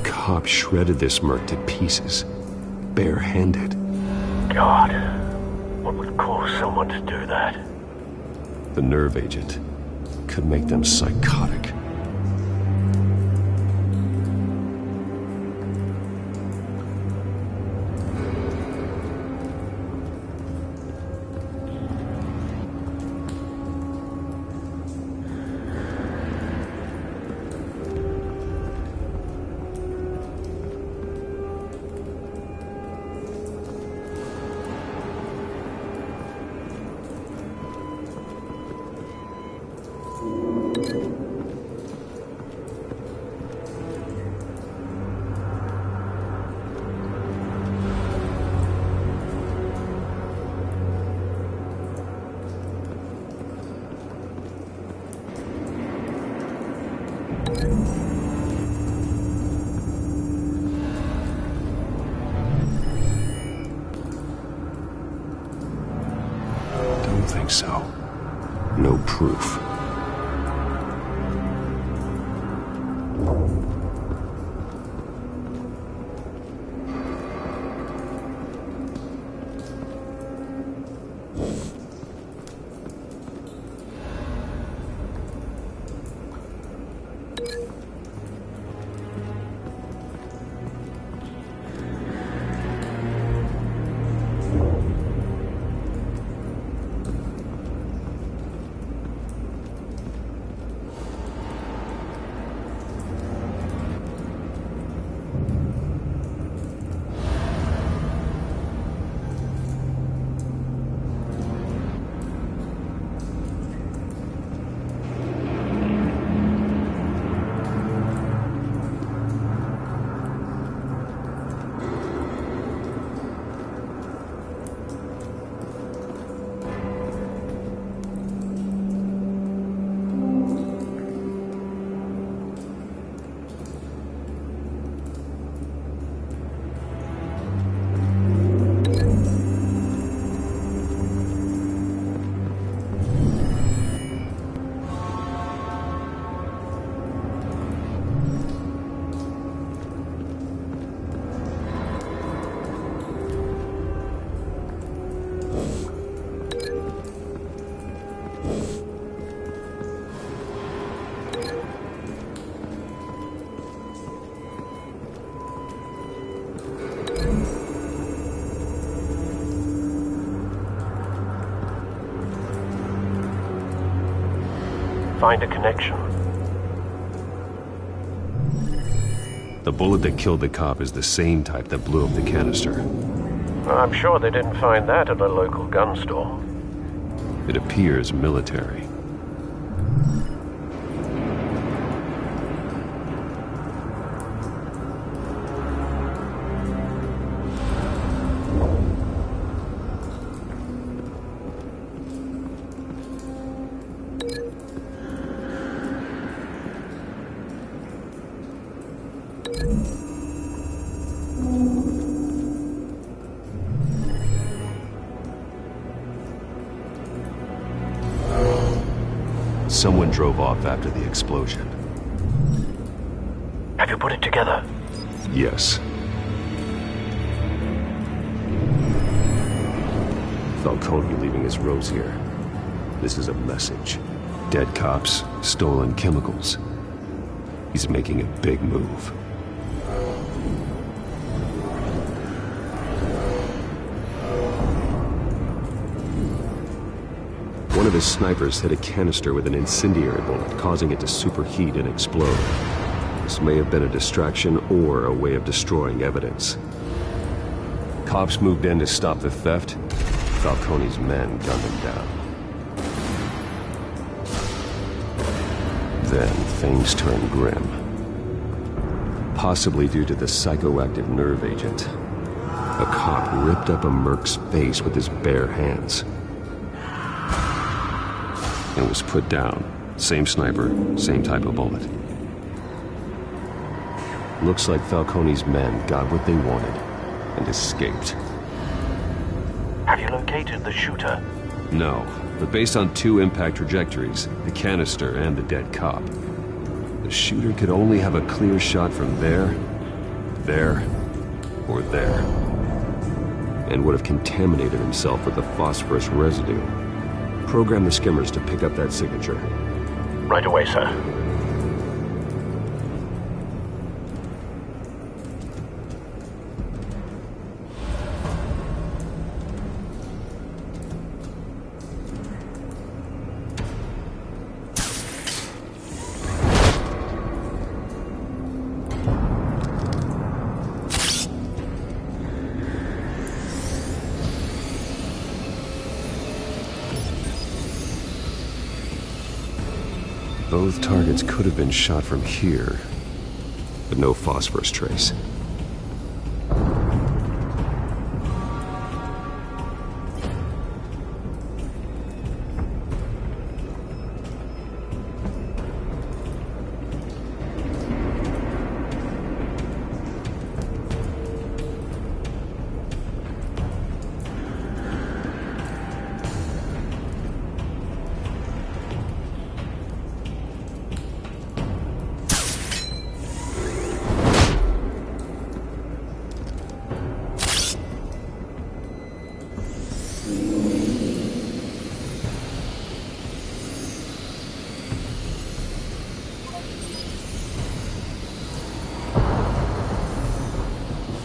Cop shredded this merc to pieces, bare-handed. God, what would cause someone to do that? The nerve agent could make them psychotic. Don't think so. No proof. Find a connection. The bullet that killed the cop is the same type that blew up the canister. I'm sure they didn't find that at a local gun store. It appears military. Someone drove off after the explosion. Have you put it together? Yes. Falcone leaving his rose here. This is a message. Dead cops, stolen chemicals. He's making a big move. One of his snipers hit a canister with an incendiary bullet, causing it to superheat and explode. This may have been a distraction or a way of destroying evidence. Cops moved in to stop the theft. Falcone's men gunned him down. Then things turned grim. Possibly due to the psychoactive nerve agent. A cop ripped up a merc's face with his bare hands. And was put down. Same sniper, same type of bullet. Looks like Falcone's men got what they wanted and escaped. Have you located the shooter? No, but based on two impact trajectories, the canister and the dead cop, the shooter could only have a clear shot from there, or there, and would have contaminated himself with the phosphorus residue. Program the skimmers to pick up that signature. Right away, sir. Both targets could have been shot from here, but no phosphorus trace.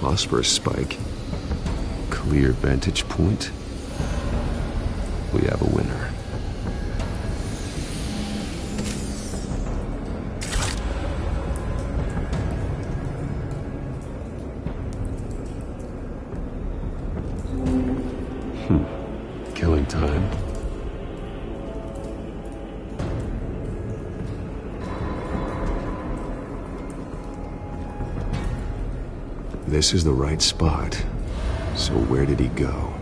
Phosphorus spike. Clear vantage point. We have a winner. Killing time. This is the right spot. So where did he go?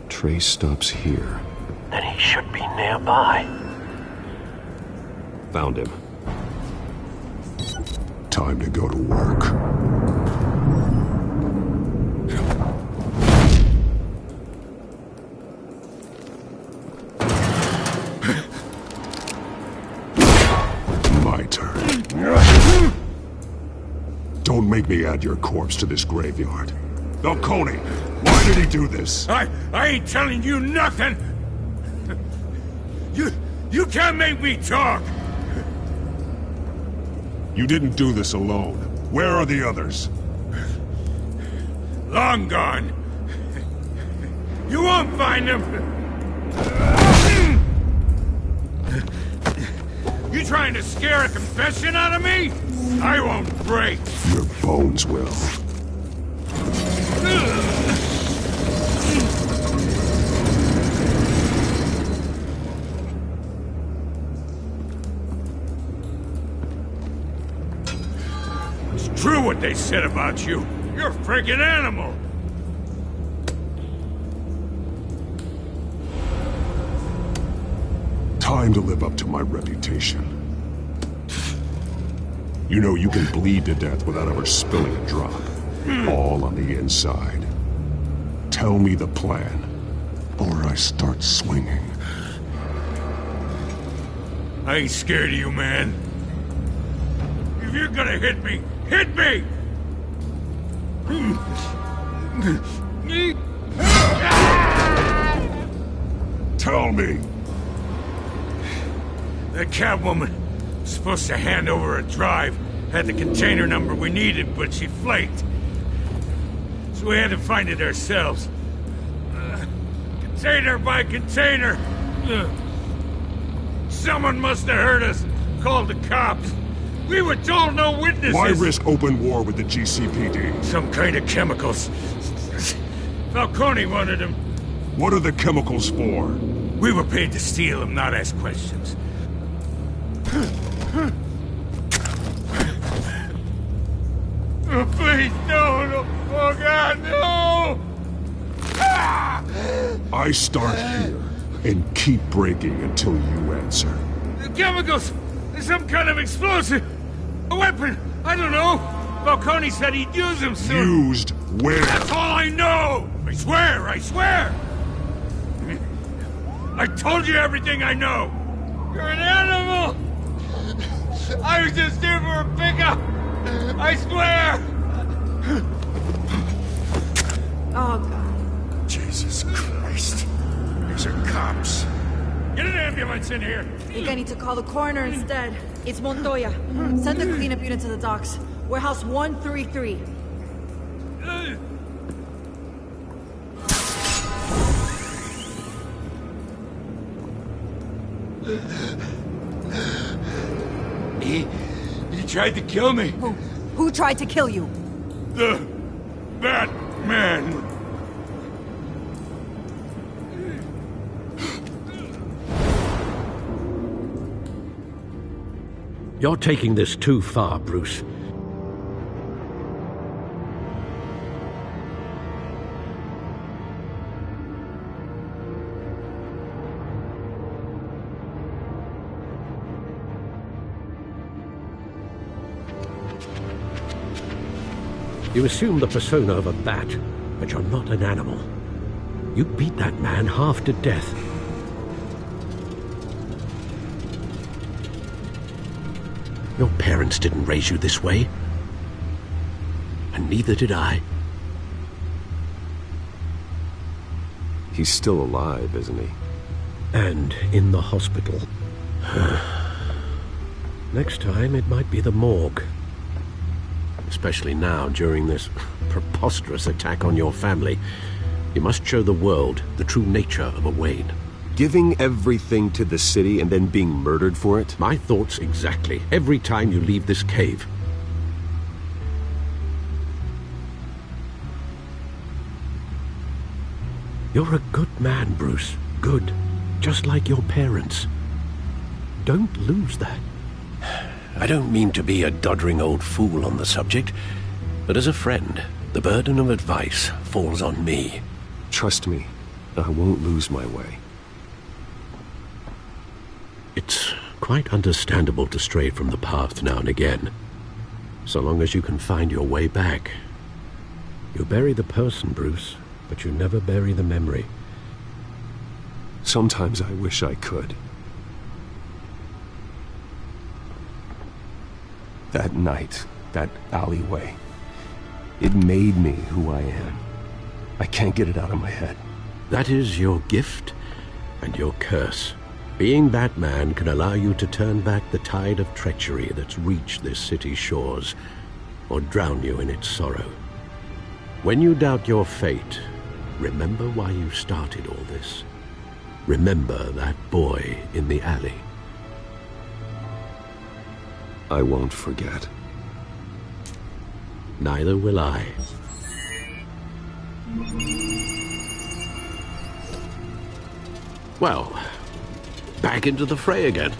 Trace stops here. Then he should be nearby. Found him. Time to go to work. My turn. Don't make me add your corpse to this graveyard. Falcone, why did he do this? I ain't telling you nothing! You can't make me talk! You didn't do this alone. Where are the others? Long gone. You won't find them! You trying to scare a confession out of me? I won't break! Your bones will. It's true what they said about you. You're a freaking animal! Time to live up to my reputation. You know you can bleed to death without ever spilling a drop. All on the inside. Tell me the plan, or I start swinging. I ain't scared of you, man. If you're gonna hit me, hit me! Tell me! That Catwoman was supposed to hand over a drive. Had the container number we needed, but she flaked. So we had to find it ourselves. Container by container. Someone must have heard us. Called the cops. We were told no witnesses. Why risk open war with the GCPD? Some kind of chemicals. Falcone wanted them. What are the chemicals for? We were paid to steal them, not ask questions. Oh, please, no! Oh, God, no! I start here and keep breaking until you answer. The chemicals! Some kind of explosive! A weapon! I don't know! Falcone said he'd use them soon. Used where? That's all I know! I swear! I swear! I told you everything I know! You're an animal! I was just here for a pickup! I swear! Oh, God. Jesus Christ. These are cops. Get an ambulance in here! I think I need to call the coroner instead. It's Montoya. Send the cleanup unit to the docks. Warehouse 133. He tried to kill me. Who tried to kill you? The Batman. You're taking this too far, Bruce. You assume the persona of a bat, but you're not an animal. You beat that man half to death. Your parents didn't raise you this way. And neither did I. He's still alive, isn't he? And in the hospital. Next time, it might be the morgue. Especially now, during this preposterous attack on your family. You must show the world the true nature of a Wayne. Giving everything to the city and then being murdered for it? My thoughts exactly. Every time you leave this cave. You're a good man, Bruce. Good. Just like your parents. Don't lose that. I don't mean to be a doddering old fool on the subject, but as a friend, the burden of advice falls on me. Trust me, I won't lose my way. It's quite understandable to stray from the path now and again, so long as you can find your way back. You bury the person, Bruce, but you never bury the memory. Sometimes I wish I could. That night, that alleyway, it made me who I am. I can't get it out of my head. That is your gift and your curse. Being Batman can allow you to turn back the tide of treachery that's reached this city's shores, or drown you in its sorrow. When you doubt your fate, remember why you started all this. Remember that boy in the alley. I won't forget. Neither will I. Well, back into the fray again.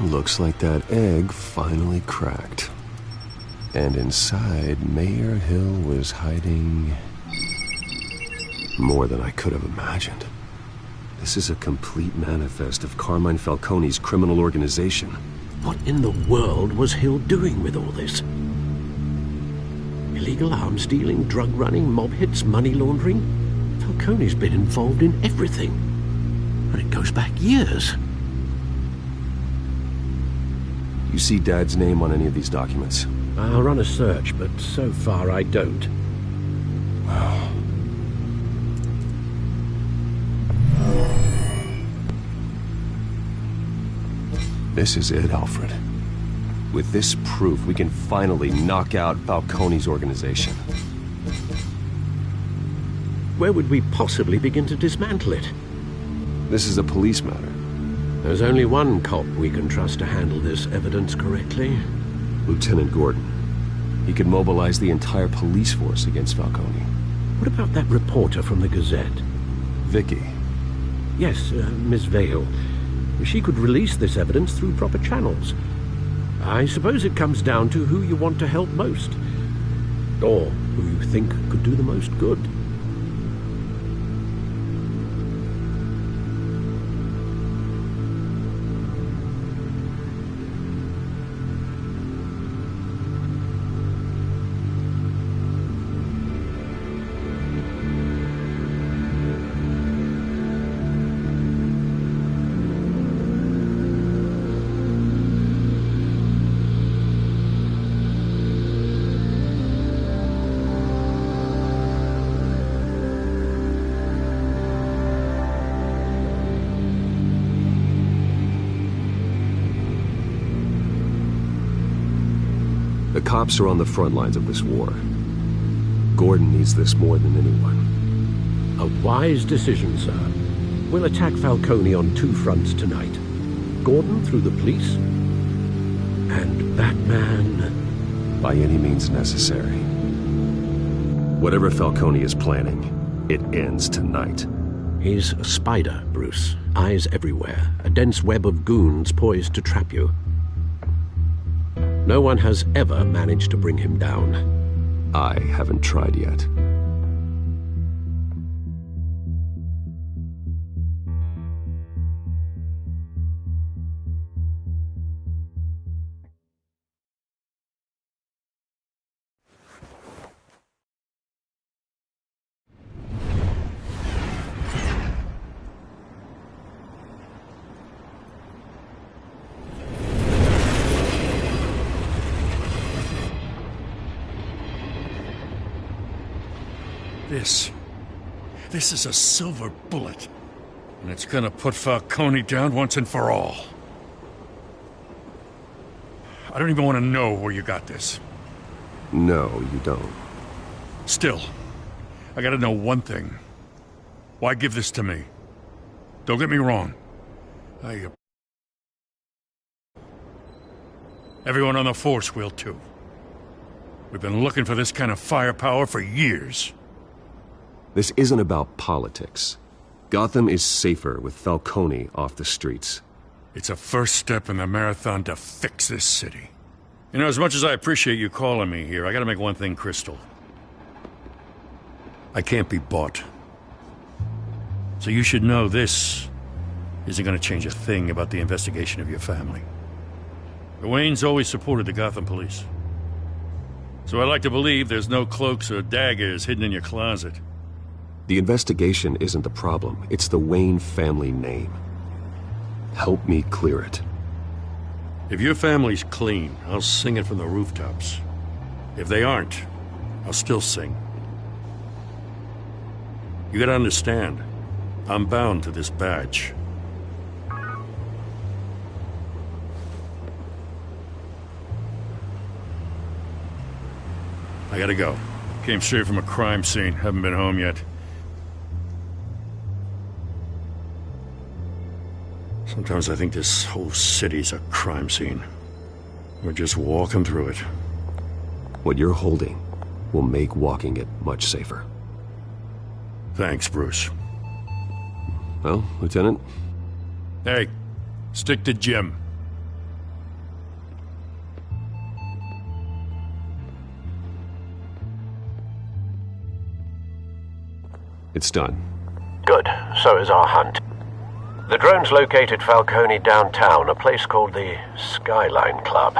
Looks like that egg finally cracked. And inside, Mayor Hill was hiding more than I could have imagined. This is a complete manifest of Carmine Falcone's criminal organization. What in the world was Hill doing with all this? Illegal arms dealing, drug running, mob hits, money laundering? Falcone's been involved in everything. And it goes back years. You see Dad's name on any of these documents? I'll run a search, but so far I don't. This is it, Alfred. With this proof, we can finally knock out Falcone's organization. Where would we possibly begin to dismantle it? This is a police matter. There's only one cop we can trust to handle this evidence correctly. Lieutenant Gordon. He could mobilize the entire police force against Falcone. What about that reporter from the Gazette? Vicky. Yes, Miss Vale. She could release this evidence through proper channels. I suppose it comes down to who you want to help most. Or who you think could do the most good. The cops are on the front lines of this war. Gordon needs this more than anyone. A wise decision, sir. We'll attack Falcone on two fronts tonight. Gordon through the police, and Batman... by any means necessary. Whatever Falcone is planning, it ends tonight. He's a spider, Bruce. Eyes everywhere. A dense web of goons poised to trap you. No one has ever managed to bring him down. I haven't tried yet. This is a silver bullet. And it's gonna put Falcone down once and for all. I don't even want to know where you got this. No, you don't. Still, I gotta know one thing. Why give this to me? Don't get me wrong. Everyone on the force will too. We've been looking for this kind of firepower for years. This isn't about politics. Gotham is safer with Falcone off the streets. It's a first step in the marathon to fix this city. You know, as much as I appreciate you calling me here, I gotta make one thing crystal. I can't be bought. So you should know this isn't gonna change a thing about the investigation of your family. The Waynes always supported the Gotham police. So I like to believe there's no cloaks or daggers hidden in your closet. The investigation isn't the problem. It's the Wayne family name. Help me clear it. If your family's clean, I'll sing it from the rooftops. If they aren't, I'll still sing. You gotta understand, I'm bound to this badge. I gotta go. Came straight from a crime scene. Haven't been home yet. Sometimes I think this whole city's a crime scene. We're just walking through it. What you're holding will make walking it much safer. Thanks, Bruce. Well, Lieutenant? Hey, stick to Jim. It's done. Good. So is our hunt. The drones located Falcone downtown, a place called the Skyline Club.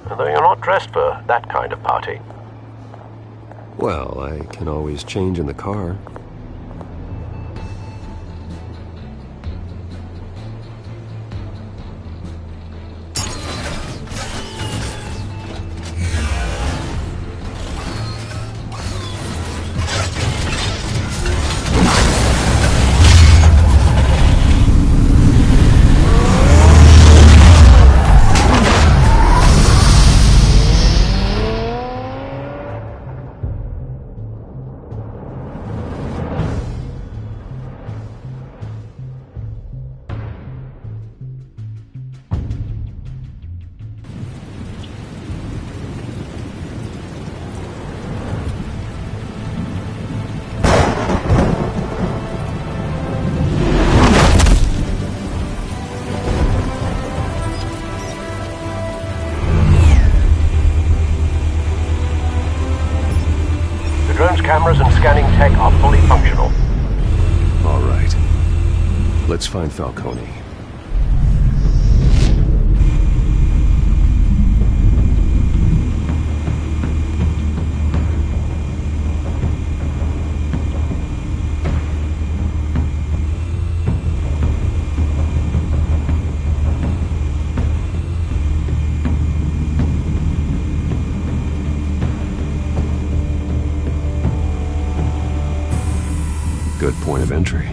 Though you're not dressed for that kind of party. Well, I can always change in the car. Cameras and scanning tech are fully functional. All right. Let's find Falcone. Good point of entry.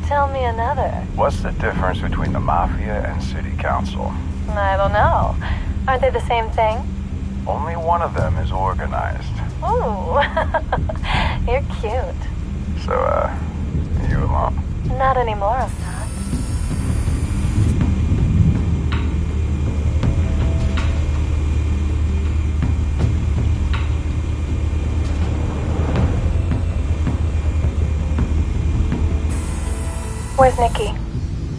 Tell me another. What's the difference between the Mafia and City Council? I don't know. Aren't they the same thing? Only one of them is organized. Ooh, you're cute. So, you along? Not anymore, I'm not. Where's Nicky?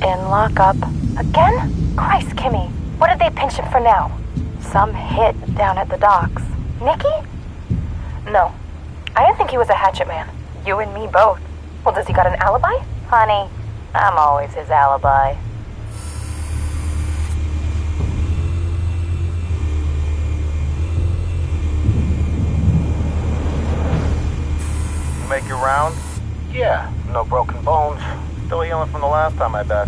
In lockup. Again? Christ, Kimmy. What did they pinch him for now? Some hit down at the docks. Nicky? No. I didn't think he was a hatchet man. You and me both. Well, does he got an alibi? Honey, I'm always his alibi. You make your round? Yeah, no broken bones. Still healing from the last time, I bet.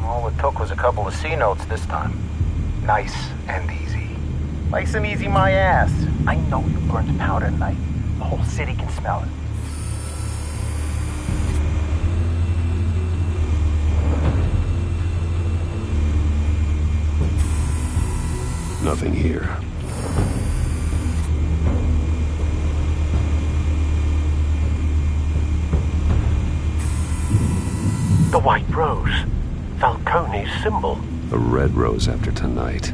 All it took was a couple of C notes this time. Nice and easy. Nice and easy my ass. I know you burned powder tonight. The whole city can smell it. Nothing here. The white rose. Falcone's symbol. A red rose after tonight.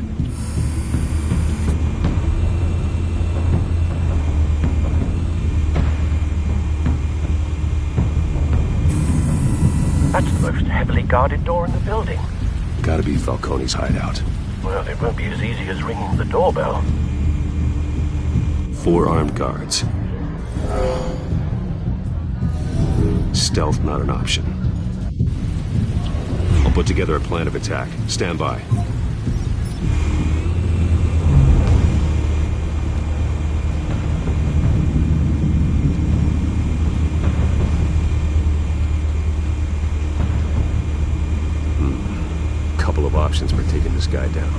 That's the most heavily guarded door in the building. Gotta be Falcone's hideout. Well, it won't be as easy as ringing the doorbell. 4 armed guards. Stealth not an option. I'll put together a plan of attack. Stand by. Couple of options for taking this guy down.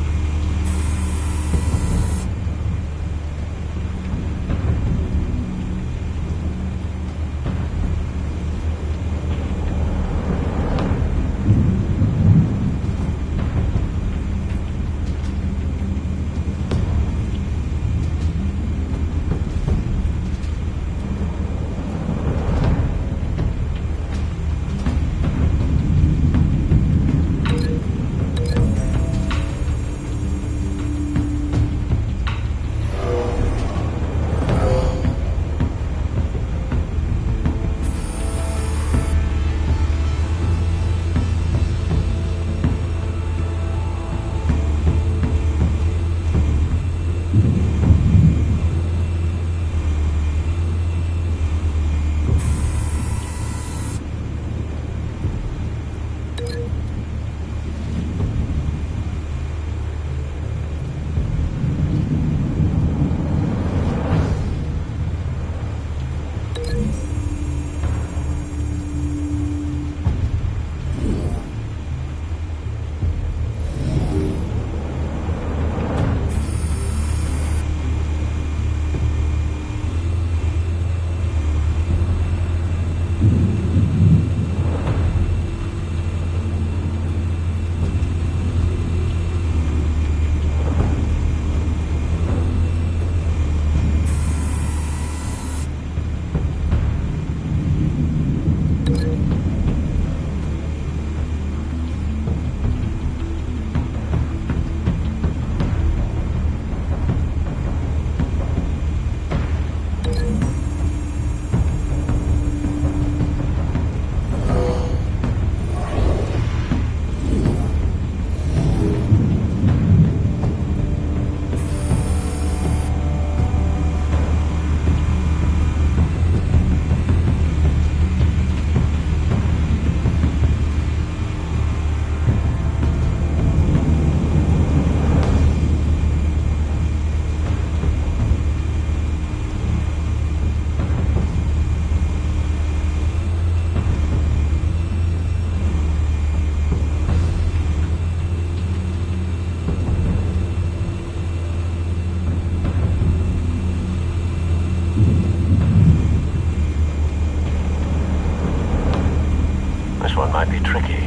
This one might be tricky.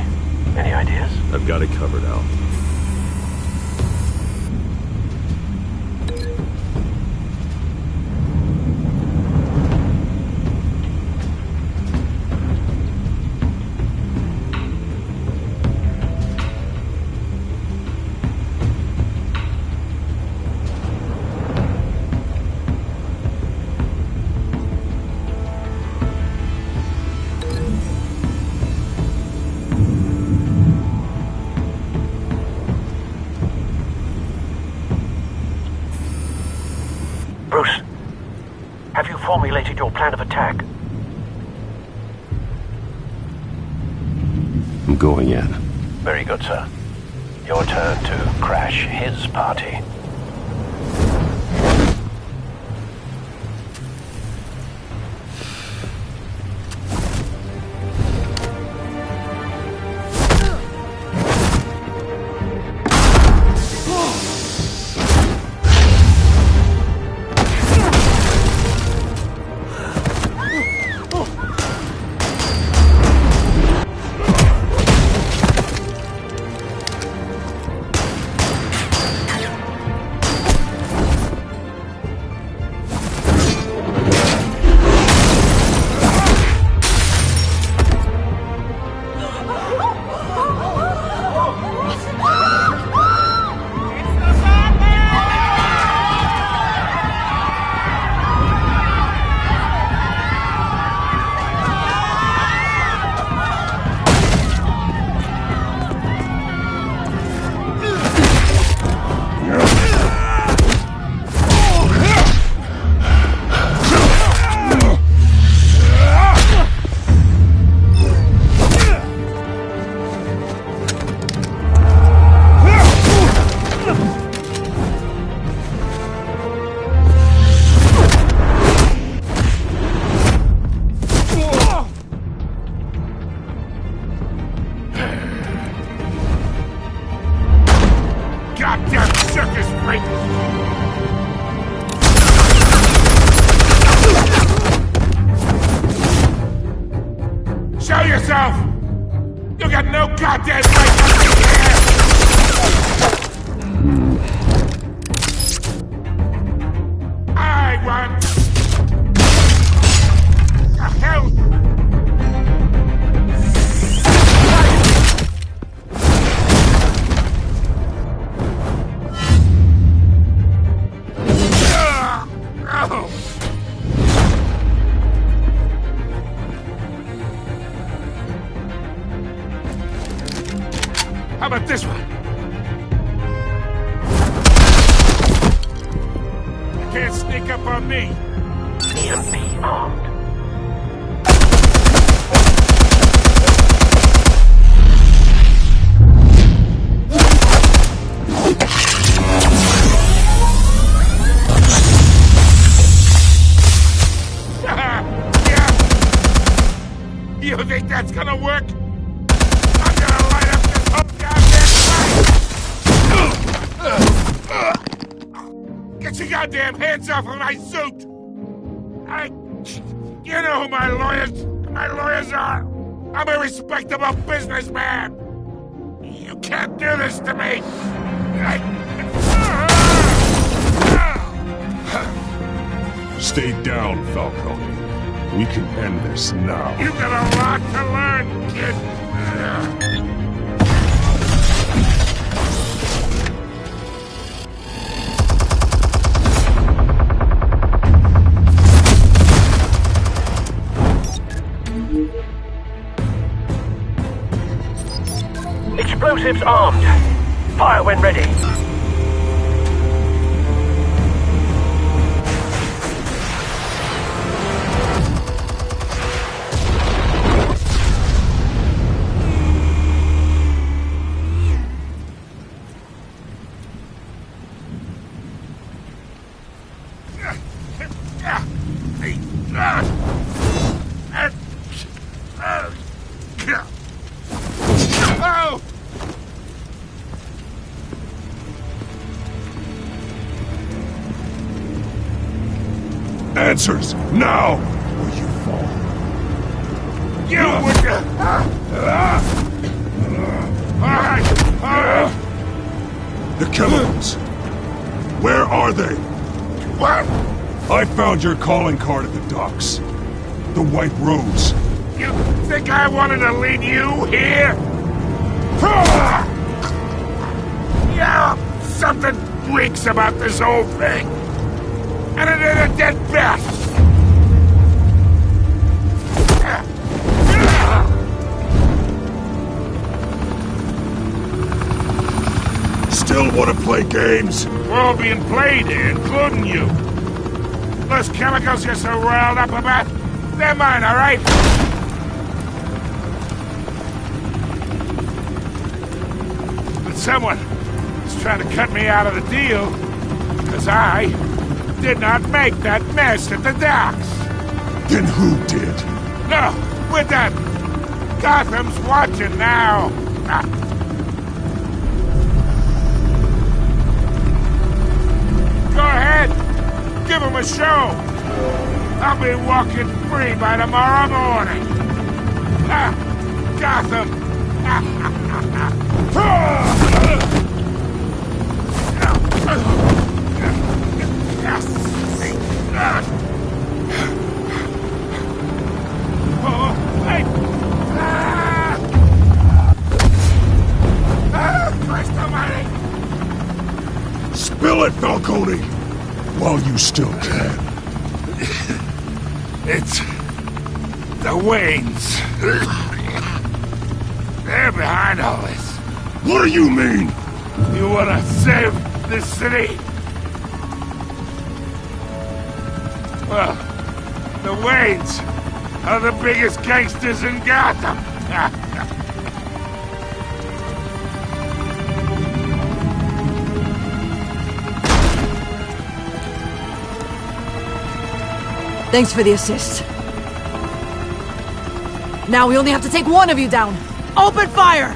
Any ideas? I've got it covered, Al. Bruce, have you formulated your plan of attack? I'm going in. Very good, sir. Your turn to crash his party. Goddamn circus freak! Show yourself! You got no goddamn right to be here! I want... The hell? How about this one? You can't sneak up on me. EMP armed. You think that's gonna work? I'm gonna light up this whole goddamn place! Get your goddamn hands off of my suit! You know who my lawyers are! I'm a respectable businessman! You can't do this to me! Stay down, Falcone. We can end this now. You got a lot to learn, kid! Explosives armed. Fire when ready. Oh! Answers, now! Or you fall. You would... The chemicals. Where are they? What? I found your calling card at the docks. The White Rose. You think I wanted to lead you here? Yeah, something reeks about this whole thing. And it is a dead bat. Still want to play games? We're all being played here, including you. Those chemicals you're so riled up about, they're mine, all right? But someone is trying to cut me out of the deal, because I did not make that mess at the docks. Then who did? No, we're done. Gotham's watching now. Go ahead. Give him a show. I'll be walking free by tomorrow morning. Gotham. Spill it, Falcone! While you still can. It's the Waynes. They're behind all this. What do you mean? You wanna save this city? Well, the Waynes are the biggest gangsters in Gotham. Thanks for the assist. Now we only have to take one of you down. Open fire!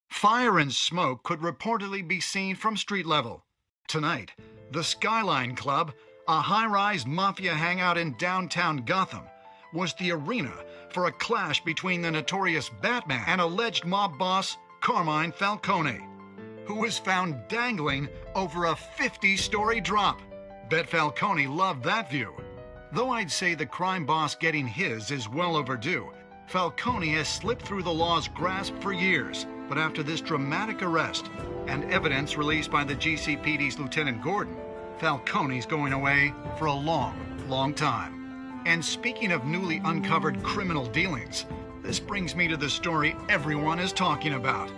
Fire and smoke could reportedly be seen from street level. Tonight, the Skyline Club, a high-rise mafia hangout in downtown Gotham, was the arena for a clash between the notorious Batman and alleged mob boss Carmine Falcone, who was found dangling over a 50-story drop. Bet Falcone loved that view. Though I'd say the crime boss getting his is well overdue, Falcone has slipped through the law's grasp for years. But after this dramatic arrest and evidence released by the GCPD's Lieutenant Gordon, Falcone's going away for a long, long time. And speaking of newly uncovered criminal dealings, this brings me to the story everyone is talking about: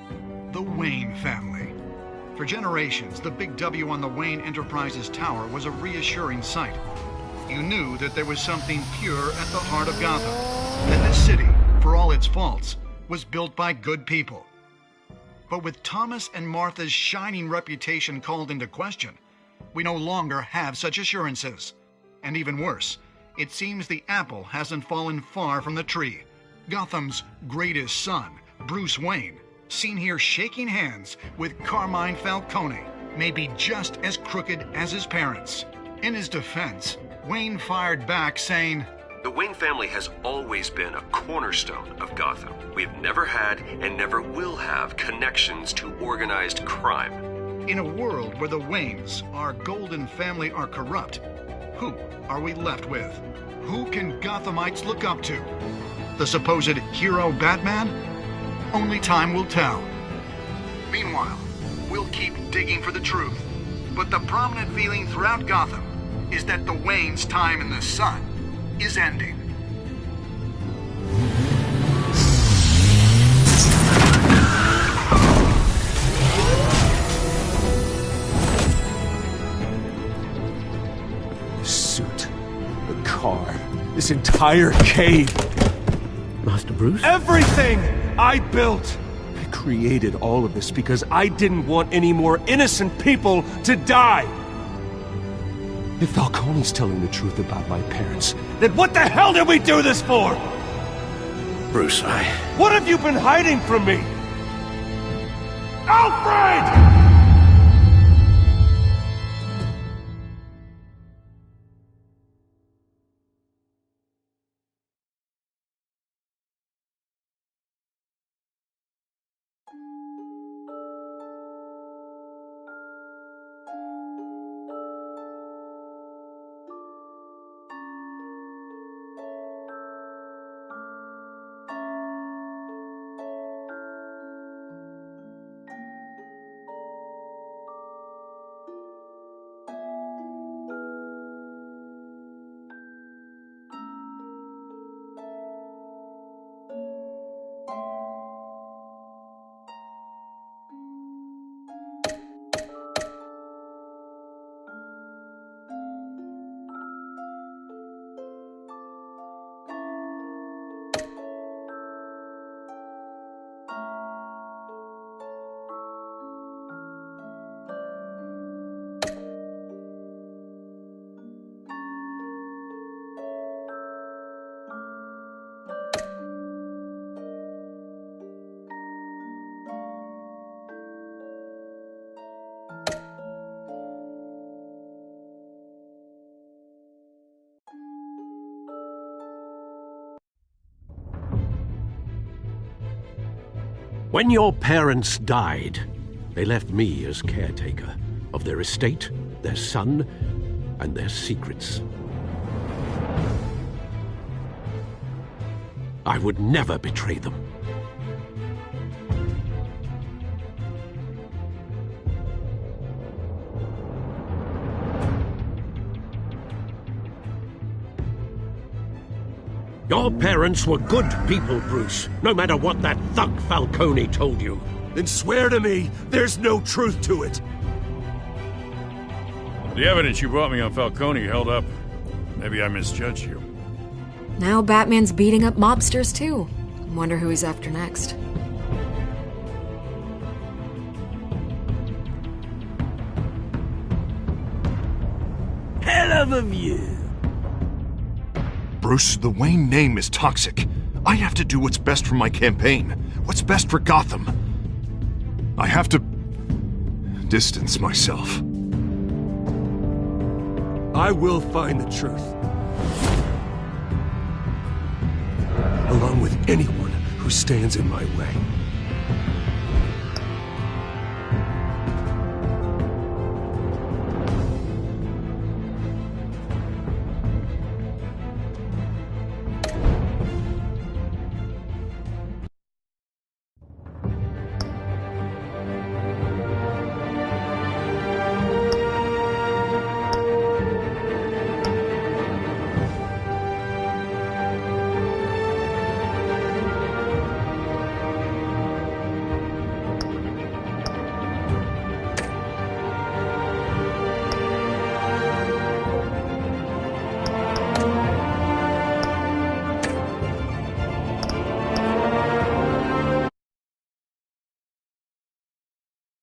the Wayne family. For generations, the big W on the Wayne Enterprises Tower was a reassuring sight. You knew that there was something pure at the heart of Gotham, that this city, for all its faults, was built by good people. But with Thomas and Martha's shining reputation called into question, we no longer have such assurances. And even worse, it seems the apple hasn't fallen far from the tree. Gotham's greatest son, Bruce Wayne, seen here shaking hands with Carmine Falcone, may be just as crooked as his parents. In his defense, Wayne fired back saying, "The Wayne family has always been a cornerstone of Gotham. We've never had and never will have connections to organized crime." In a world where the Waynes, our golden family, are corrupt, who are we left with? Who can Gothamites look up to? The supposed hero Batman? Only time will tell. Meanwhile, we'll keep digging for the truth. But the prominent feeling throughout Gotham is that the Waynes' time in the sun is ending. The suit, the car, this entire cave. Master Bruce? Everything I built! I created all of this because I didn't want any more innocent people to die! If Falcone's telling the truth about my parents, then what the hell did we do this for? Bruce, What have you been hiding from me? Alfred! When your parents died, they left me as caretaker of their estate, their son, and their secrets. I would never betray them. Your parents were good people, Bruce, no matter what that thug Falcone told you. Then swear to me there's no truth to it. The evidence you brought me on Falcone held up. Maybe I misjudged you. Now Batman's beating up mobsters, too. Wonder who he's after next. Hell of a view. Bruce, the Wayne name is toxic. I have to do what's best for my campaign. What's best for Gotham. I have to distance myself. I will find the truth. Along with anyone who stands in my way.